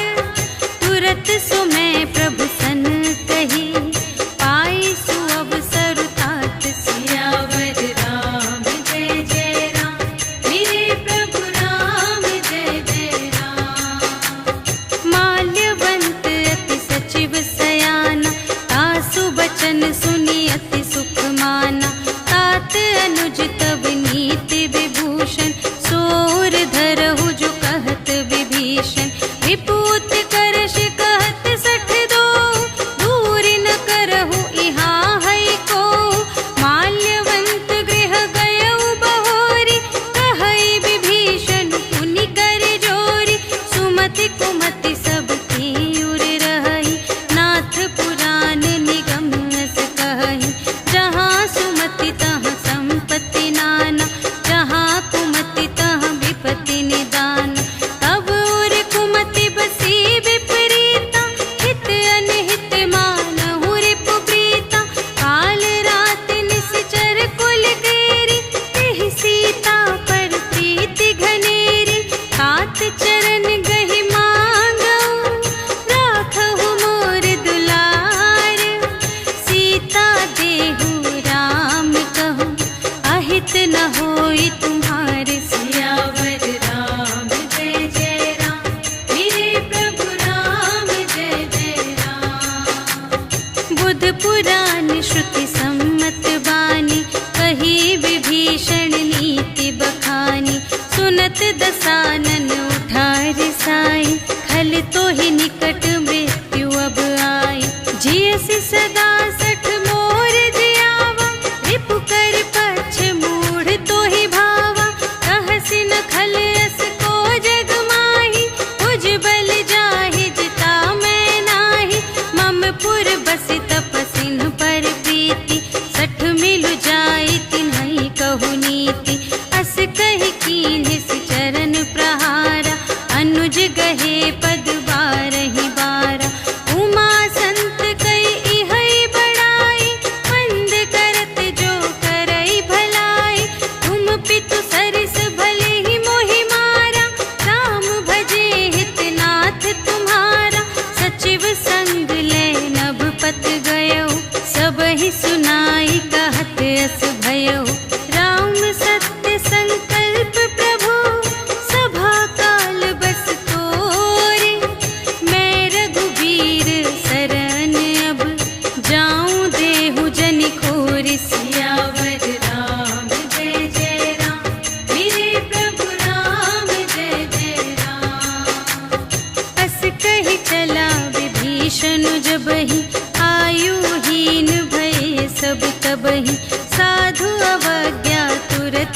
तुरत सो मैं प्रभु सन कही, पाई सुअवसर तात, सियावर राम जय जय राम, मेरे प्रभु राम जय जय राम। माल्यवंत अति सचिव सयाना, तासु बचन सुनि अति सुख माना, तात अनुज तब नीति विभूषण, सोर धरहु जो कहत विभीषण, विपूत करश कहत सठ दो, दूर न करहु इहाँ है को, माल्यवंत गृह गयउ बहोरी, कहई विभीषण पुनि कर जोरी, सुमति कुमति सब उर रही, नाथ पुराण निगम अस कहई, जहाँ सुमति तहाँ संपत्ति नाना, जहाँ कुमति तहाँ विपत्ति निदान, तब उर कुमति बसी विपरीता, हित अनहित मानहु रिपु प्रीता, काल रात निश्चर कुल गेरी, तेहि सीता पर प्रीति घनेरी, तात चरण गहि मांगऊ, राखहु मोर दुलार, सीता देहु राम कहूँ, अहित न होई तुम्हारे, सियावर राम जय जय राम, मेरे प्रभु राम जय जय राम। बुध पुराण श्रुति सम्मत बानी, कही विभीषण नीति बखानी, सुनत दसानन उठा रिसाई, खल तो ही निकट मृत्यु अब आई, जियसि सदा सठ मोर जियावा, रिपु कर पक्ष मूढ़ तो ही भावा, कहसि न खल अस को जग माही, उज बल जाहि जिता मैं नाही, मम पुर बसि तपसिन पर प्रीति, सठ मिलु जाई तिन्हई कहु नीति, अस कहि कीन्हिसि चरण प्रहारा, अनुज गहे पद बारहि बारा, उमा संत कई इहै बड़ाई, मंद करत जो करई भलाई, तुम पितु सरिस भले ही मोहि मारा, राम भजे हितनाथ तुम्हारा, सचिव संग ले नभ पत गयो, सबहि सुनाई कहत अस भयो, राम सत्य संकल्प प्रभु, सभा काल बस तोरे, मैं रघुबीर शरण अब, जाऊं देहु जनि खोरि, सियावर राम जय जय राम, मेरे प्रभु राम जय जय राम। अस कहि चला विभीषण जबहि, आयुहीन भये सब तबहि, साधु अवज्ञा तुरत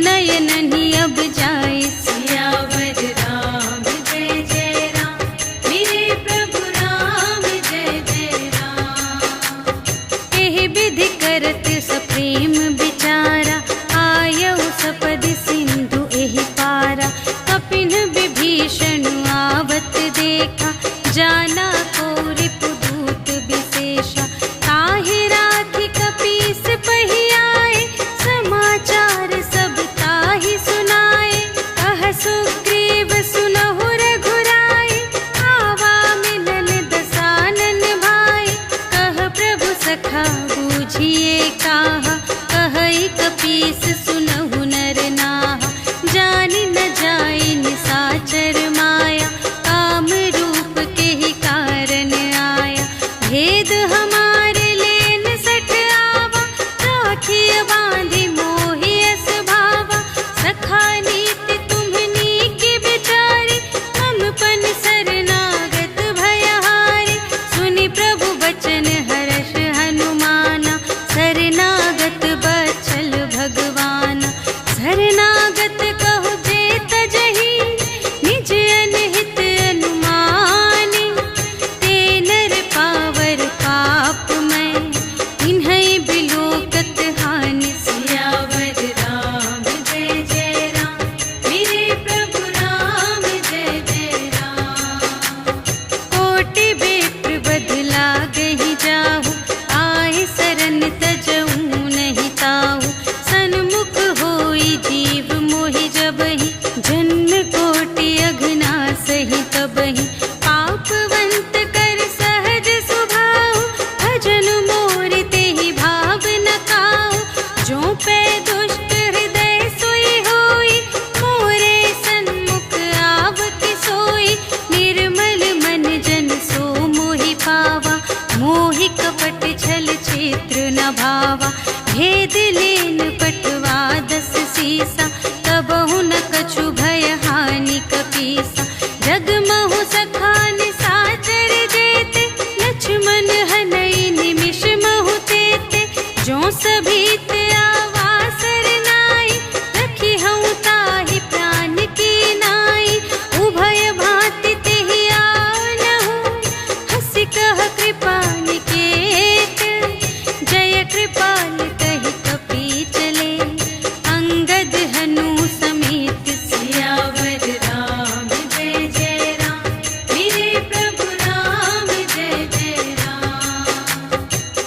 नयन ही अब जाए। सियावर राम जय जय राम, मेरे प्रभु राम जय जय राम। एहि विधि करत सप्रेम विचारा, आयऊ सपदि सिंधु एहि पारा। कपिन विभीषण आवत देखा, जाना को रिपुदूत विशेषा। ताहि राखि कपीस पहियाए, समाचार सब ताहि सुनाए। कह सुग्रीव सुनहु रघुराई, आवा मिलन दसानन भाई। कह प्रभु सखा बूझिए काहा, कहई कपीस सुनहु नर नाहा। जानि न जाई निसाचर माया, काम रूप के ही कारण आया। भेद हमारे लेन सठ आवा, राखिय बांधि मोहि अस भावा। सखा नीति तुम्हनी की बिचारी, ममपन शरणागत भयहारी। सुनि प्रभु बचन हर्ष हनुमाना, शरणागत बचल भगवाना। शरणागत कहु जे तजहि, निज अनहित अनुमानी। ते नर पावर पाप मैं, इन्है बिलोकत हानि। सियावर राम जय जय राम, मेरे प्रभु राम जय जय राम। कोटि विप्र बदला गहि जाहु, आए शरण तजऊ नहीं ताहु। सन्मुख होई जीव मोहि जबहि, जन्म कोटि अघना सही तबहि। पापवंत कर सहज सुभाव, भजन मोर तेहि भाव न काहु। जो पै दुष्ट हृदय सोई होई, मोरे सन्मुख आवति सोई। निर्मल मन जन सो मोहि पावा, मोहि कपट छल क्षेत्र न भावा। भेद लेन पटवा दस सीसा, तबहु न कछु भय हानि कपीसा। जगमहु सखा निसाचर जेते, लक्ष्मण हनई निमिष महु तेते। जो सभीत आवा सरनाई, रखी हऊँ ताहि प्राण की नाई। उभय भांति तेहि आनहु, हँसि कह कृपा निकेत। जय कृपाल कहि कपी चले, अंगद हनु समेत। सियावर राम जय जय राम, मेरे प्रभु राम जय जय राम।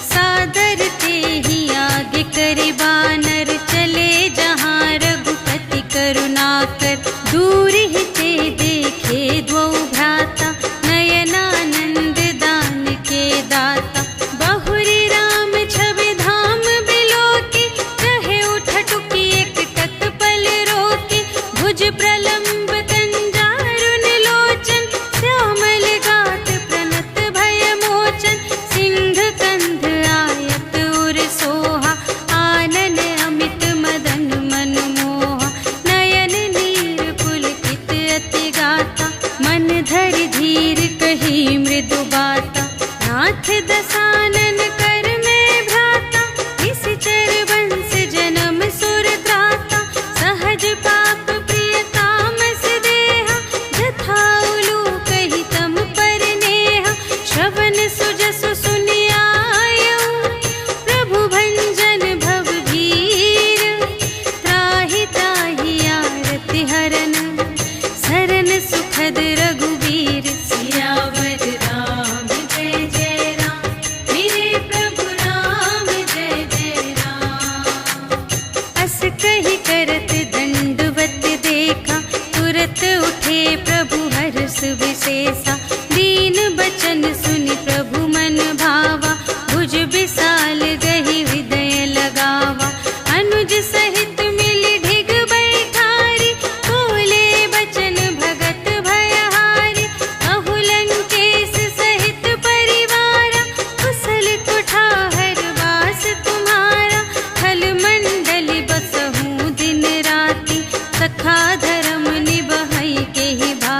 सादर तेहि आगे करि बानर, चले जहाँ रघुपति करुणाकर। दूर ही ते देखे द्वौ भ्राता, नयनानंद दान के दाता। बहुरी राम छवि धाम बिलोकी, रहे उठटुकी एक टक पल रोकी। भुज प्रलंब कंजारुन लोचन, श्यामल गात प्रणत भय मोचन। सिंह कंध आयत उर सोहा, आनन अमित मदन मन मोहा। नयन नीर पुलकित अति गाता, मन धरि धीर कही मृदु बाता। नाथ दसानन कर में भ्राता, निश्चर वंश जन्म सुर त्राता। सहज पाप प्रिय तामस देहा, जथा उलूकहि तम पर नेहा। श्रवण सुजसु सुनि आयऊ, प्रभु भंजन भव भीर। त्राहि त्राहि आरति हरन, शरण सुखद रघुवीर। सियावर राम जय जय राम, मेरे प्रभु राम जय जय राम। अस कहि करत दंडवत देखा, तुरत उठे प्रभु हर्ष विशेषा। दीन बचन सुनि प्रभु मन भावा, भुज विशाल गहि हृदय लगावा। अनुज सहित मिलि ढिग बैठारी, बोले बचन भगत भयहारी। कहु लंकेश सहित परिवारा, कुशल कुठार वास तुम्हारा। खल मंडल बसहु दिन राति, सखा धर्म निबहै के ही भाई।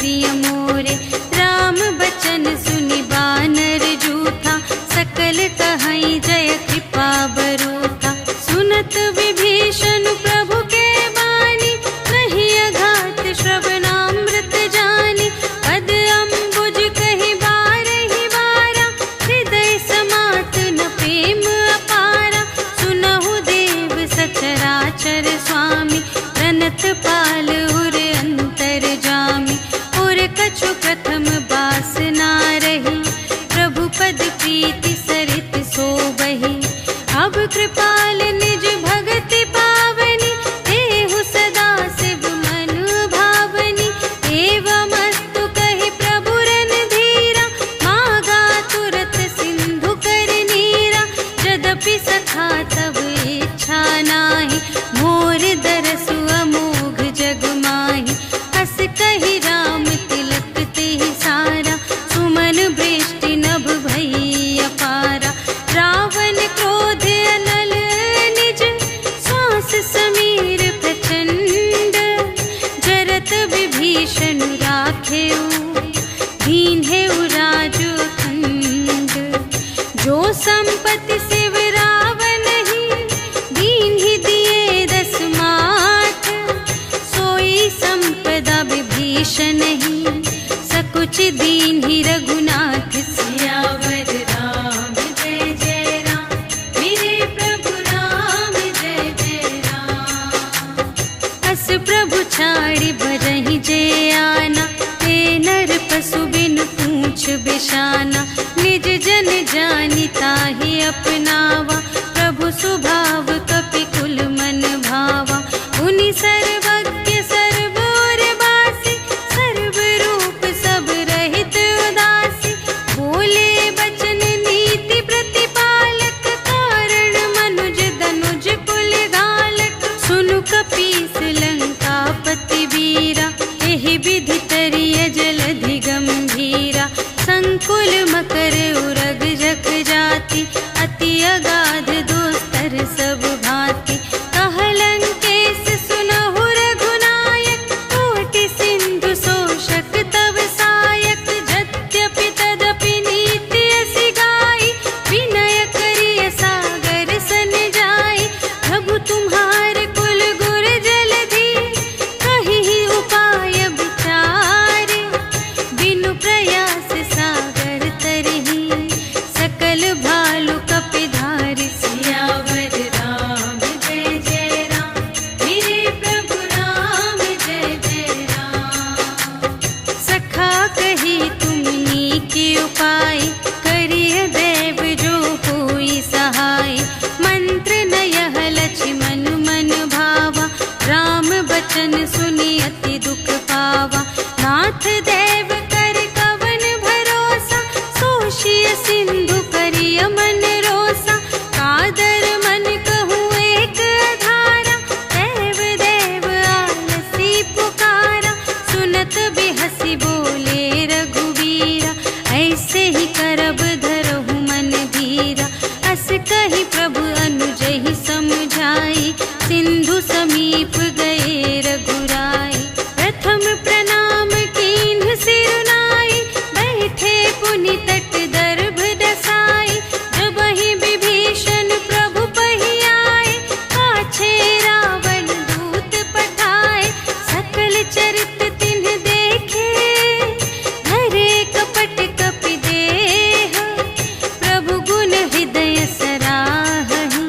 प्रिय मोरे। राम बचन सुनि बानर जूथा, सकल कहई जय कृपा बरूथा। सुनत विभीषण प्रभु के बानी, नहीं अघात श्रवणामृत जानी। पद अम्बुज कहि बारहि बारा, हृदय समात न प्रेम अपारा। सुनहु देव सचराचर स्वामी, प्रणत पाल उर अंतर जामी। और कछु प्रथम बास ना रही, प्रभु पद प्रीति सरित सोबहि। अब कृपाल निज भगति पावनी, देहु सदा शिव मन भावनी। एवमस्तु कहि प्रभु रणधीरा, मागा तुरत सिंधु कर नीरा। यद्यपि सखा तब इच्छा नाही, मोर दरसु अमोघ जग माही। हस कहि राम तिलक तेहि सारा, सुमन वृष्टि नभ भई अपारा। रावण क्रोध अनल निज, श्वास समीर प्रचंड। जरत विभीषण राखेउ, दीन्हेउ राजु अखंड। जो संपत्ति शिव रावण ही, दीन्हि दिए 10 माठ। सोई संपदा विभीषण ही, सकुच दीन्हि रघुनाथ। सियावर राम जय जय राम, मेरे प्रभु राम जय जय राम। अस प्रभु छाड़ि बरहि जे आना, ते नर पशु बिन पूछ बिशाना। निज जन जानि ताहि अपनावा, प्रभु स्वभाव कपि कुल मन भावा। मुनि सर्वज्ञ सर्व और बासी, सर्व रूप सब रहित उदासी। बोले बचन नीति प्रतिपालक, कारण मनुज धनुज कुल घालक। सुनु कपीस लंकापति वीरा, एहि विधि तरिय जलधि गंभीरा। संकुल मकर उरग जख जाति, अति अगाध दोस्तर सब भांति। कहलंकेश सुनहु रघुनायक, कोटि सिंधु शोषक तव सायक। यद्यपि तदपि नीति असि गाई, विनय करिय सागर सन जाई। प्रभु तुम्हार कुल गुर जलधि, कहिहि उपाय विचारे। बिनु प्रयास सागर तरहि, सकल भालु कपिधारि। सियावर राम जय जय राम, मेरे प्रभु राम जय जय राम। सखा कही तुमनी के उपाय, करिय देव जो होई सहाय। मंत्र नयह लक्ष्मण मन भावा, राम बचन सुनि अति दुख पावा। नाथ देव कर कवन भरोसा, सोषिय सिंधु करिय मन रोसा। कादर मन कहूँ एक आधारा, देव देव आलसी पुकारा। सुनत बिहसी बोले रघुवीरा, ऐसे ही करब धरहु मन धीरा। अस कहि प्रभु अनुजहि समझाई, सिंधु समीप गए रघुराई। प्रथम प्रणाम कीन्ह सिरुनाई, बैठे पुनि तट दर्भ दसाई। जबहि विभीषण प्रभु पहि आए, पाछे रावण दूत पठाए। सकल चरित तिन्ह देखे, धरे कपट कपि देह। प्रभु गुण हृदय सराहहि,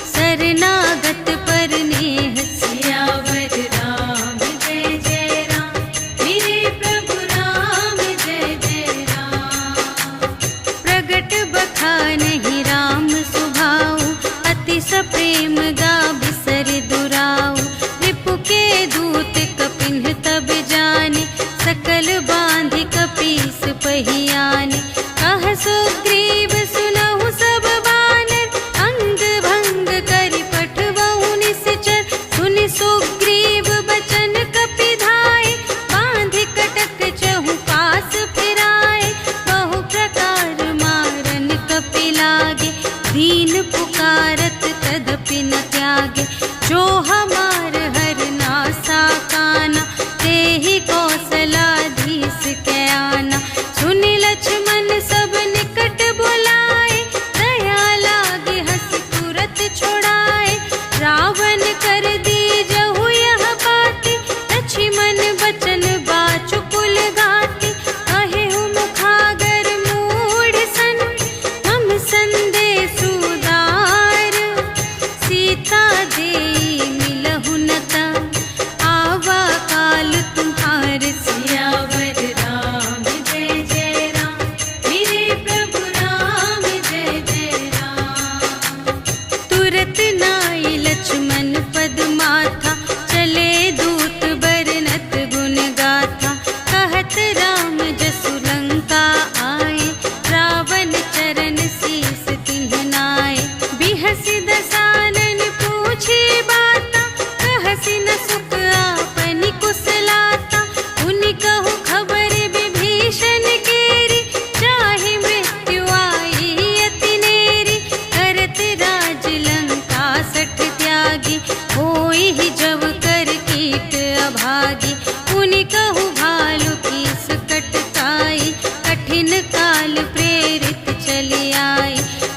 शरणागत पर नेह। सियावर राम जय जय राम, मेरे प्रभु राम जय जय राम। प्रगट बखानहि राम सुभाऊ, अति सप्रेम गा बिसर दुराऊ। रिपु के दूत कपिन्ह तब जाने, सकल बांधि कपीस पहि आने। कह सुग्रीव सुनहु सब बानर, अंग भंग करि पठबहु निश्चर। सुनि सुग्रीव बचन कपिधाय, बांधि कटक चहु पास फिराए। बहु प्रकार मारन कपि लागे, दीन पुकारत तदपि न त्यागे। जो हमार हर नासा काना, तेहि कौशलाधि 27 के आना। सुनि लक्ष्मण सब निकट बुलाए, दया लागे हंस तुरत छोड़ाए। रावण कर दी जहु यह बाती, लक्ष्मण बचन बाचुकुल गाती। कहे मुखागर मूढ़ सन, हम संदेश उदार। सीता देई मिलहु न ता, आवा काल तुम्हार। सियावर राम जय जय राम, मेरे प्रभु राम जय जय राम। तुरत नाई लक्ष्मण पद माथा, चले दूत बरनत गुण गाथा। कहत राम जसु लंका आए, रावण चरण शीस तिन्ह नाए। बिहसि दसानन पूछी बाता, कहसि न सुख आपनि कुशलाता। उनि कहु खबर विभीषण केरी, चाहे मृत्यु आई अति नेरी। करत राज लंका सठ त्यागी, होई ही जब कर कीट अभागी। उनि कहु भालु कीस कटकाई, कठिन काल प्रेरित चली आई।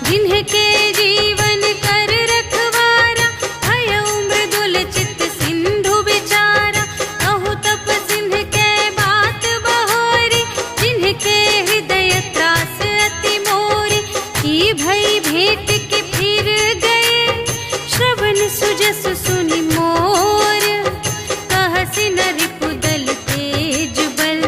जिन्हके जीवन कर रखवारा, भयउ मृदुल चित सिंधु विचारा। कहु तप सिंह के बात बहोरी, जिन्हके हृदय त्रास अति मोरी। की भई भेंट के फिर गए, श्रवण सुजस सुनि मोर। कहसि न रिपुदल तेज बल,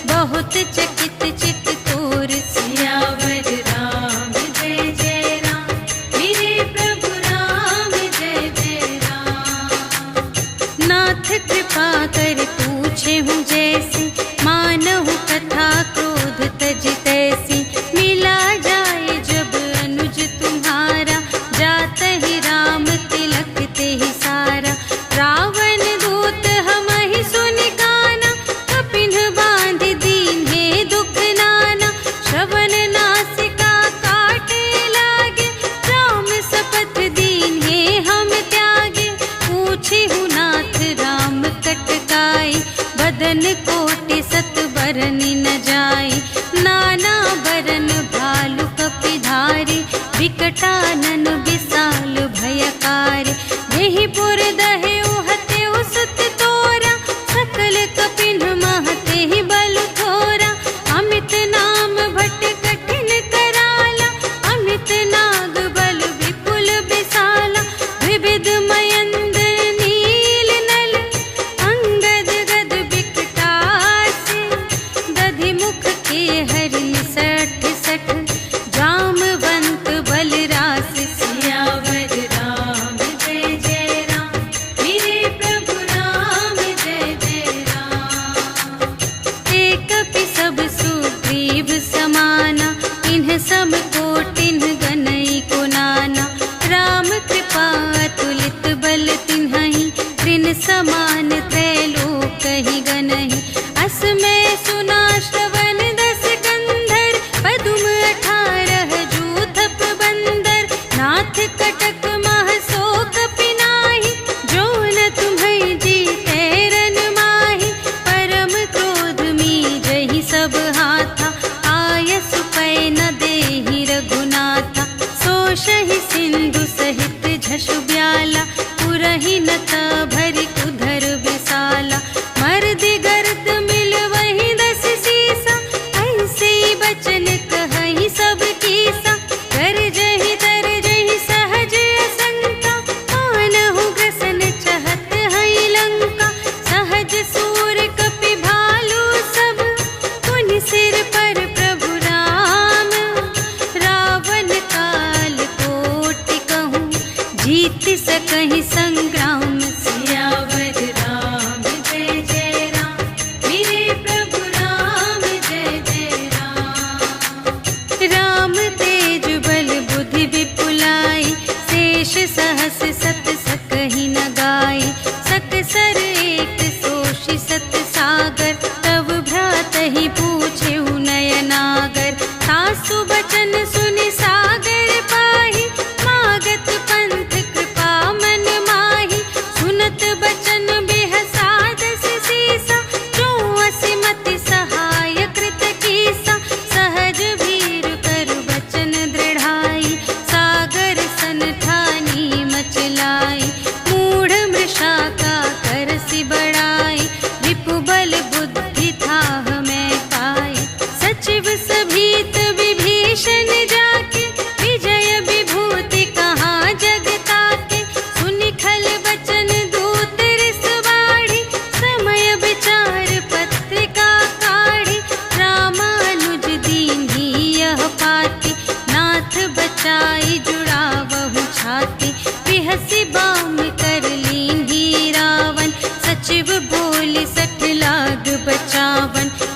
बहुत चकित चित तोर। सियावर राम जय जय राम, मेरे प्रभु राम जय जय राम। नाथ कृपा कर पूछे हूँ जैसी, मानहु कथा क्रोध तज तैसी। मिला जाए जब अनुज तुम्हारा, जात ही राम तिलक ते ही सारा। रावण दूत हमहि सुनि काना, कपिन बांध दीन्हे दुख नाना। श्रवण नासिका काटे लागे, राम सपथ दीन्हे हम त्यागे। पूछे हूँ नाथ राम कटकाई, बदन कोटि सत बरनि न जाई। नाना बरन भालु कपिधारी, विकटानन विशाल भयकारी। यही पुर दहे उहते उसत तोरा, सकल कपिन महते ही बलु थोरा। अमित नाम भट कठिन कराला, अमित नाग बल विपुल विशाला। विविध मयंद्र नील नल, अंगद गद विकटासी। दधि मुख के हरिण सठ सठ, जामवंत बलरासी। सियावर राम जय जय राम, मेरे प्रभु राम जय जय राम। एक कपि सब सुग्रीव समाना, इन्ह सम कोटिन्ह गनई को नाना। राम कृपा अतुलित बल तिन्हहि, त्रिन समान त्रैलोक ही गनहि। अस में सुना श्रवण 10 कंधर, पदुम 18 जूथप बंदर। नाथ कटक मह शोक पिनाहि, जो न तुम्हें जीते रन माहि। परम क्रोध मीजहि सब हाथा, आयसु पै न देहि रघुनाथा। सोषहि सिंधु सहित झषु ब्याला, पुरहि न भरि कुधर विशाला। मर्दि गर्द मिल वही 10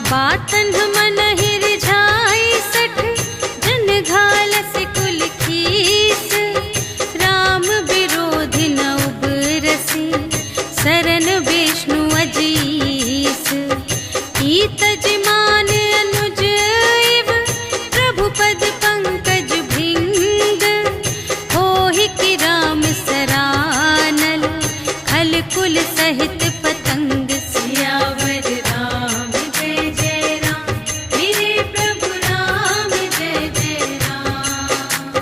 बातन मन हिरझाई सठ जन घालस कुल खीस राम विरोधी न उबरसी शरण विष्णु अजीस तजमान अनुज इव प्रभु पद पंकज भृंग होहि कि राम सरानल खल कुल सहित पतंग सियावर राम जय जय राम मेरे प्रभु राम जय जय राम।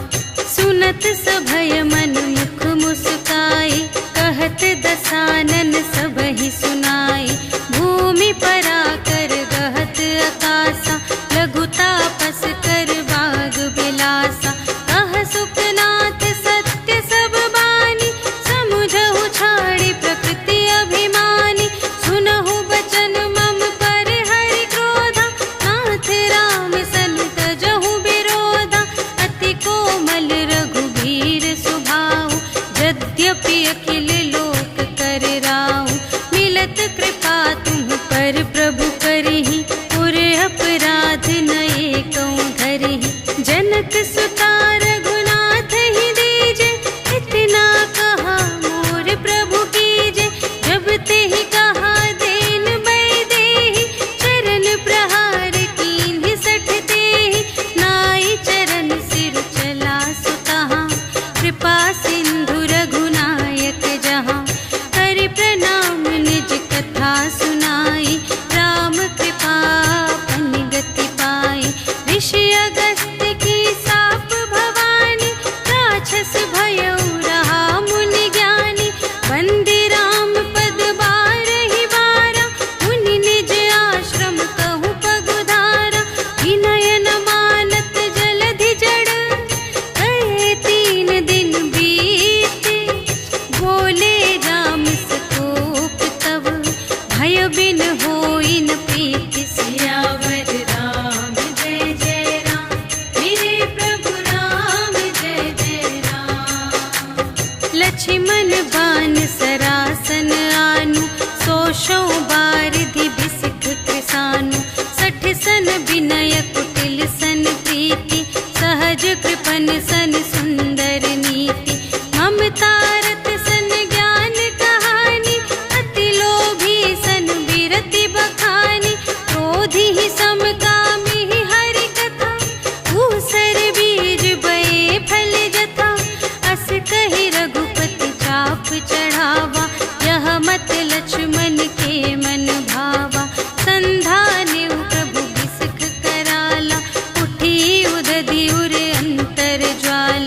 सुनत सभय मन मुख मुस्काई कहत दसानन सबहि सुनाई भूमि पराकर गहत आकाशा लघु तापस कर बाग बिलासा कह सुखनाथ सत्य सब बानी समुझहु छाड़ी प्रकृति अभिमानी सुनहु बचन मम पर हरि क्रोधा नाथ राम सन तजहु विरोधा अति कोमल रघुबीर सुभाऊ यद्यपि अखिल लोक कर राऊ मिलत कृपा तुम पर प्रभु करहि पुर अपराध नये कौं धरहि जनक सुता रघुनाथ ही दीजे इतना कहा मोर प्रभु कीजे जब तेहि कहा देन बै देहि चरण प्रहार कीन्हि सठ तेहि नाई चरण सिर चला सुतहा कृपा सिंधु रघुनायक जहाँ कर प्रणाम निज कथा सुनाई राम कृपा पन गति पाई ऋषि अगस्त्य की साप भवानी राक्षस भयउ रहा मुनि ज्ञानी वंदे राम पद बारहि बारा मुनि निज आश्रम कहु पगुधारा विनय न मानत जलधि जड़ कहे 3 दिन बीते बोले राम सकोप तब भय बिन होई न प्रीति सियावर राम जय जय राम मेरे प्रभु राम जय जय राम। लक्ष्मण बान सरासन आनु सोशौ बारिधि बिसिख कृसानु सठ सन विनय कुटिल सन प्रीति सहज कृपन सन सुंदर नीति ममता रत सन ज्ञान कहानी अति लोभी सन विरति बखानी क्रोधी ही समकामी ही हरि कथा ऊसर बीज बये फल जथा अस कहि रघुपति चाप चढ़ावा यह मत लक्ष्मण के मन भावा संधान्यु प्रभु बिसख कराला उठी उदधि उर अंतर ज्वाला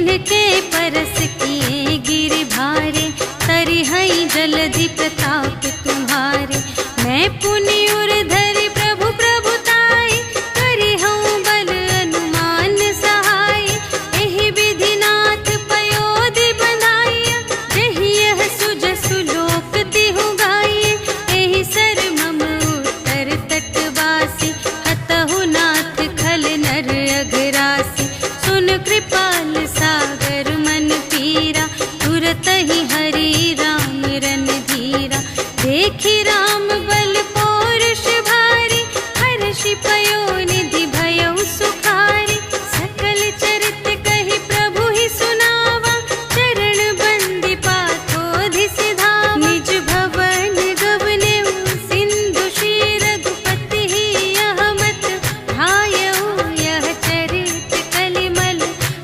तिनके परस किए गिरि भारे, तरिहई जलधि प्रताप तुम्हारे। मैं पुनि उर धरि प्रभु प्रभुताई, करिहऊँ बल अनुमान सहाय। एहि विधि नाथ पयोधि बंधाइया, जहि यह सुजसु लोक तिहु गाइए। एहि सर मम उत्तर तटवासी, हतहु नाथ खल नर अघरासी। सुन कृपाल सागर मन पीरा, तुरत ही हरि राम रणधीरा। देखि राम बल पौरुष भारी, हर्षि पयोनिधि भयउ सुखारी। सकल चरित कहि प्रभु ही सुनावा, चरण बंदी पाथोधि सिधावा। निज भवन गवनेउ सिंधु श्री रघुपति ही, यह मत भायउ यह चरित कलिमल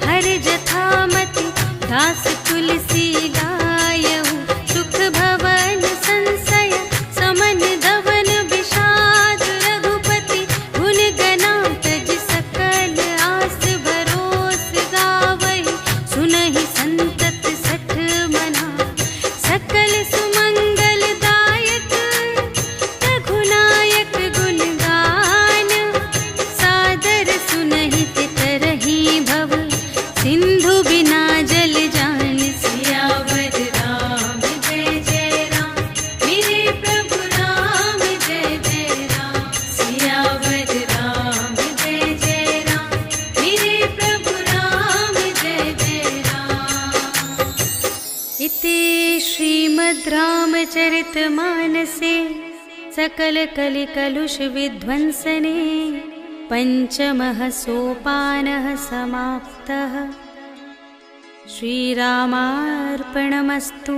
हर जथामति। दास तुलसी गायउ सुख भवन संशय, समन दवन विषाद रघुपति। गुण गना तज सकल आस भरोस गावहि, सुनहि संतत सठ मना। सकल सुमंगल दायक रघुनायक गुण गान, सादर सुनहि तितरहि भव, सिंधु बिना जल जान। सियावर राम जय जय राम, मेरे प्रभु राम जय जय राम। सियावर राम जय जय राम, मेरे प्रभु राम जय जय राम। इति श्रीमद् रामचरितमानसे सकल कलि कलुष विध्वंसने, पंचमः सोपानः समाप्तः। श्रीरामार्पणमस्तु।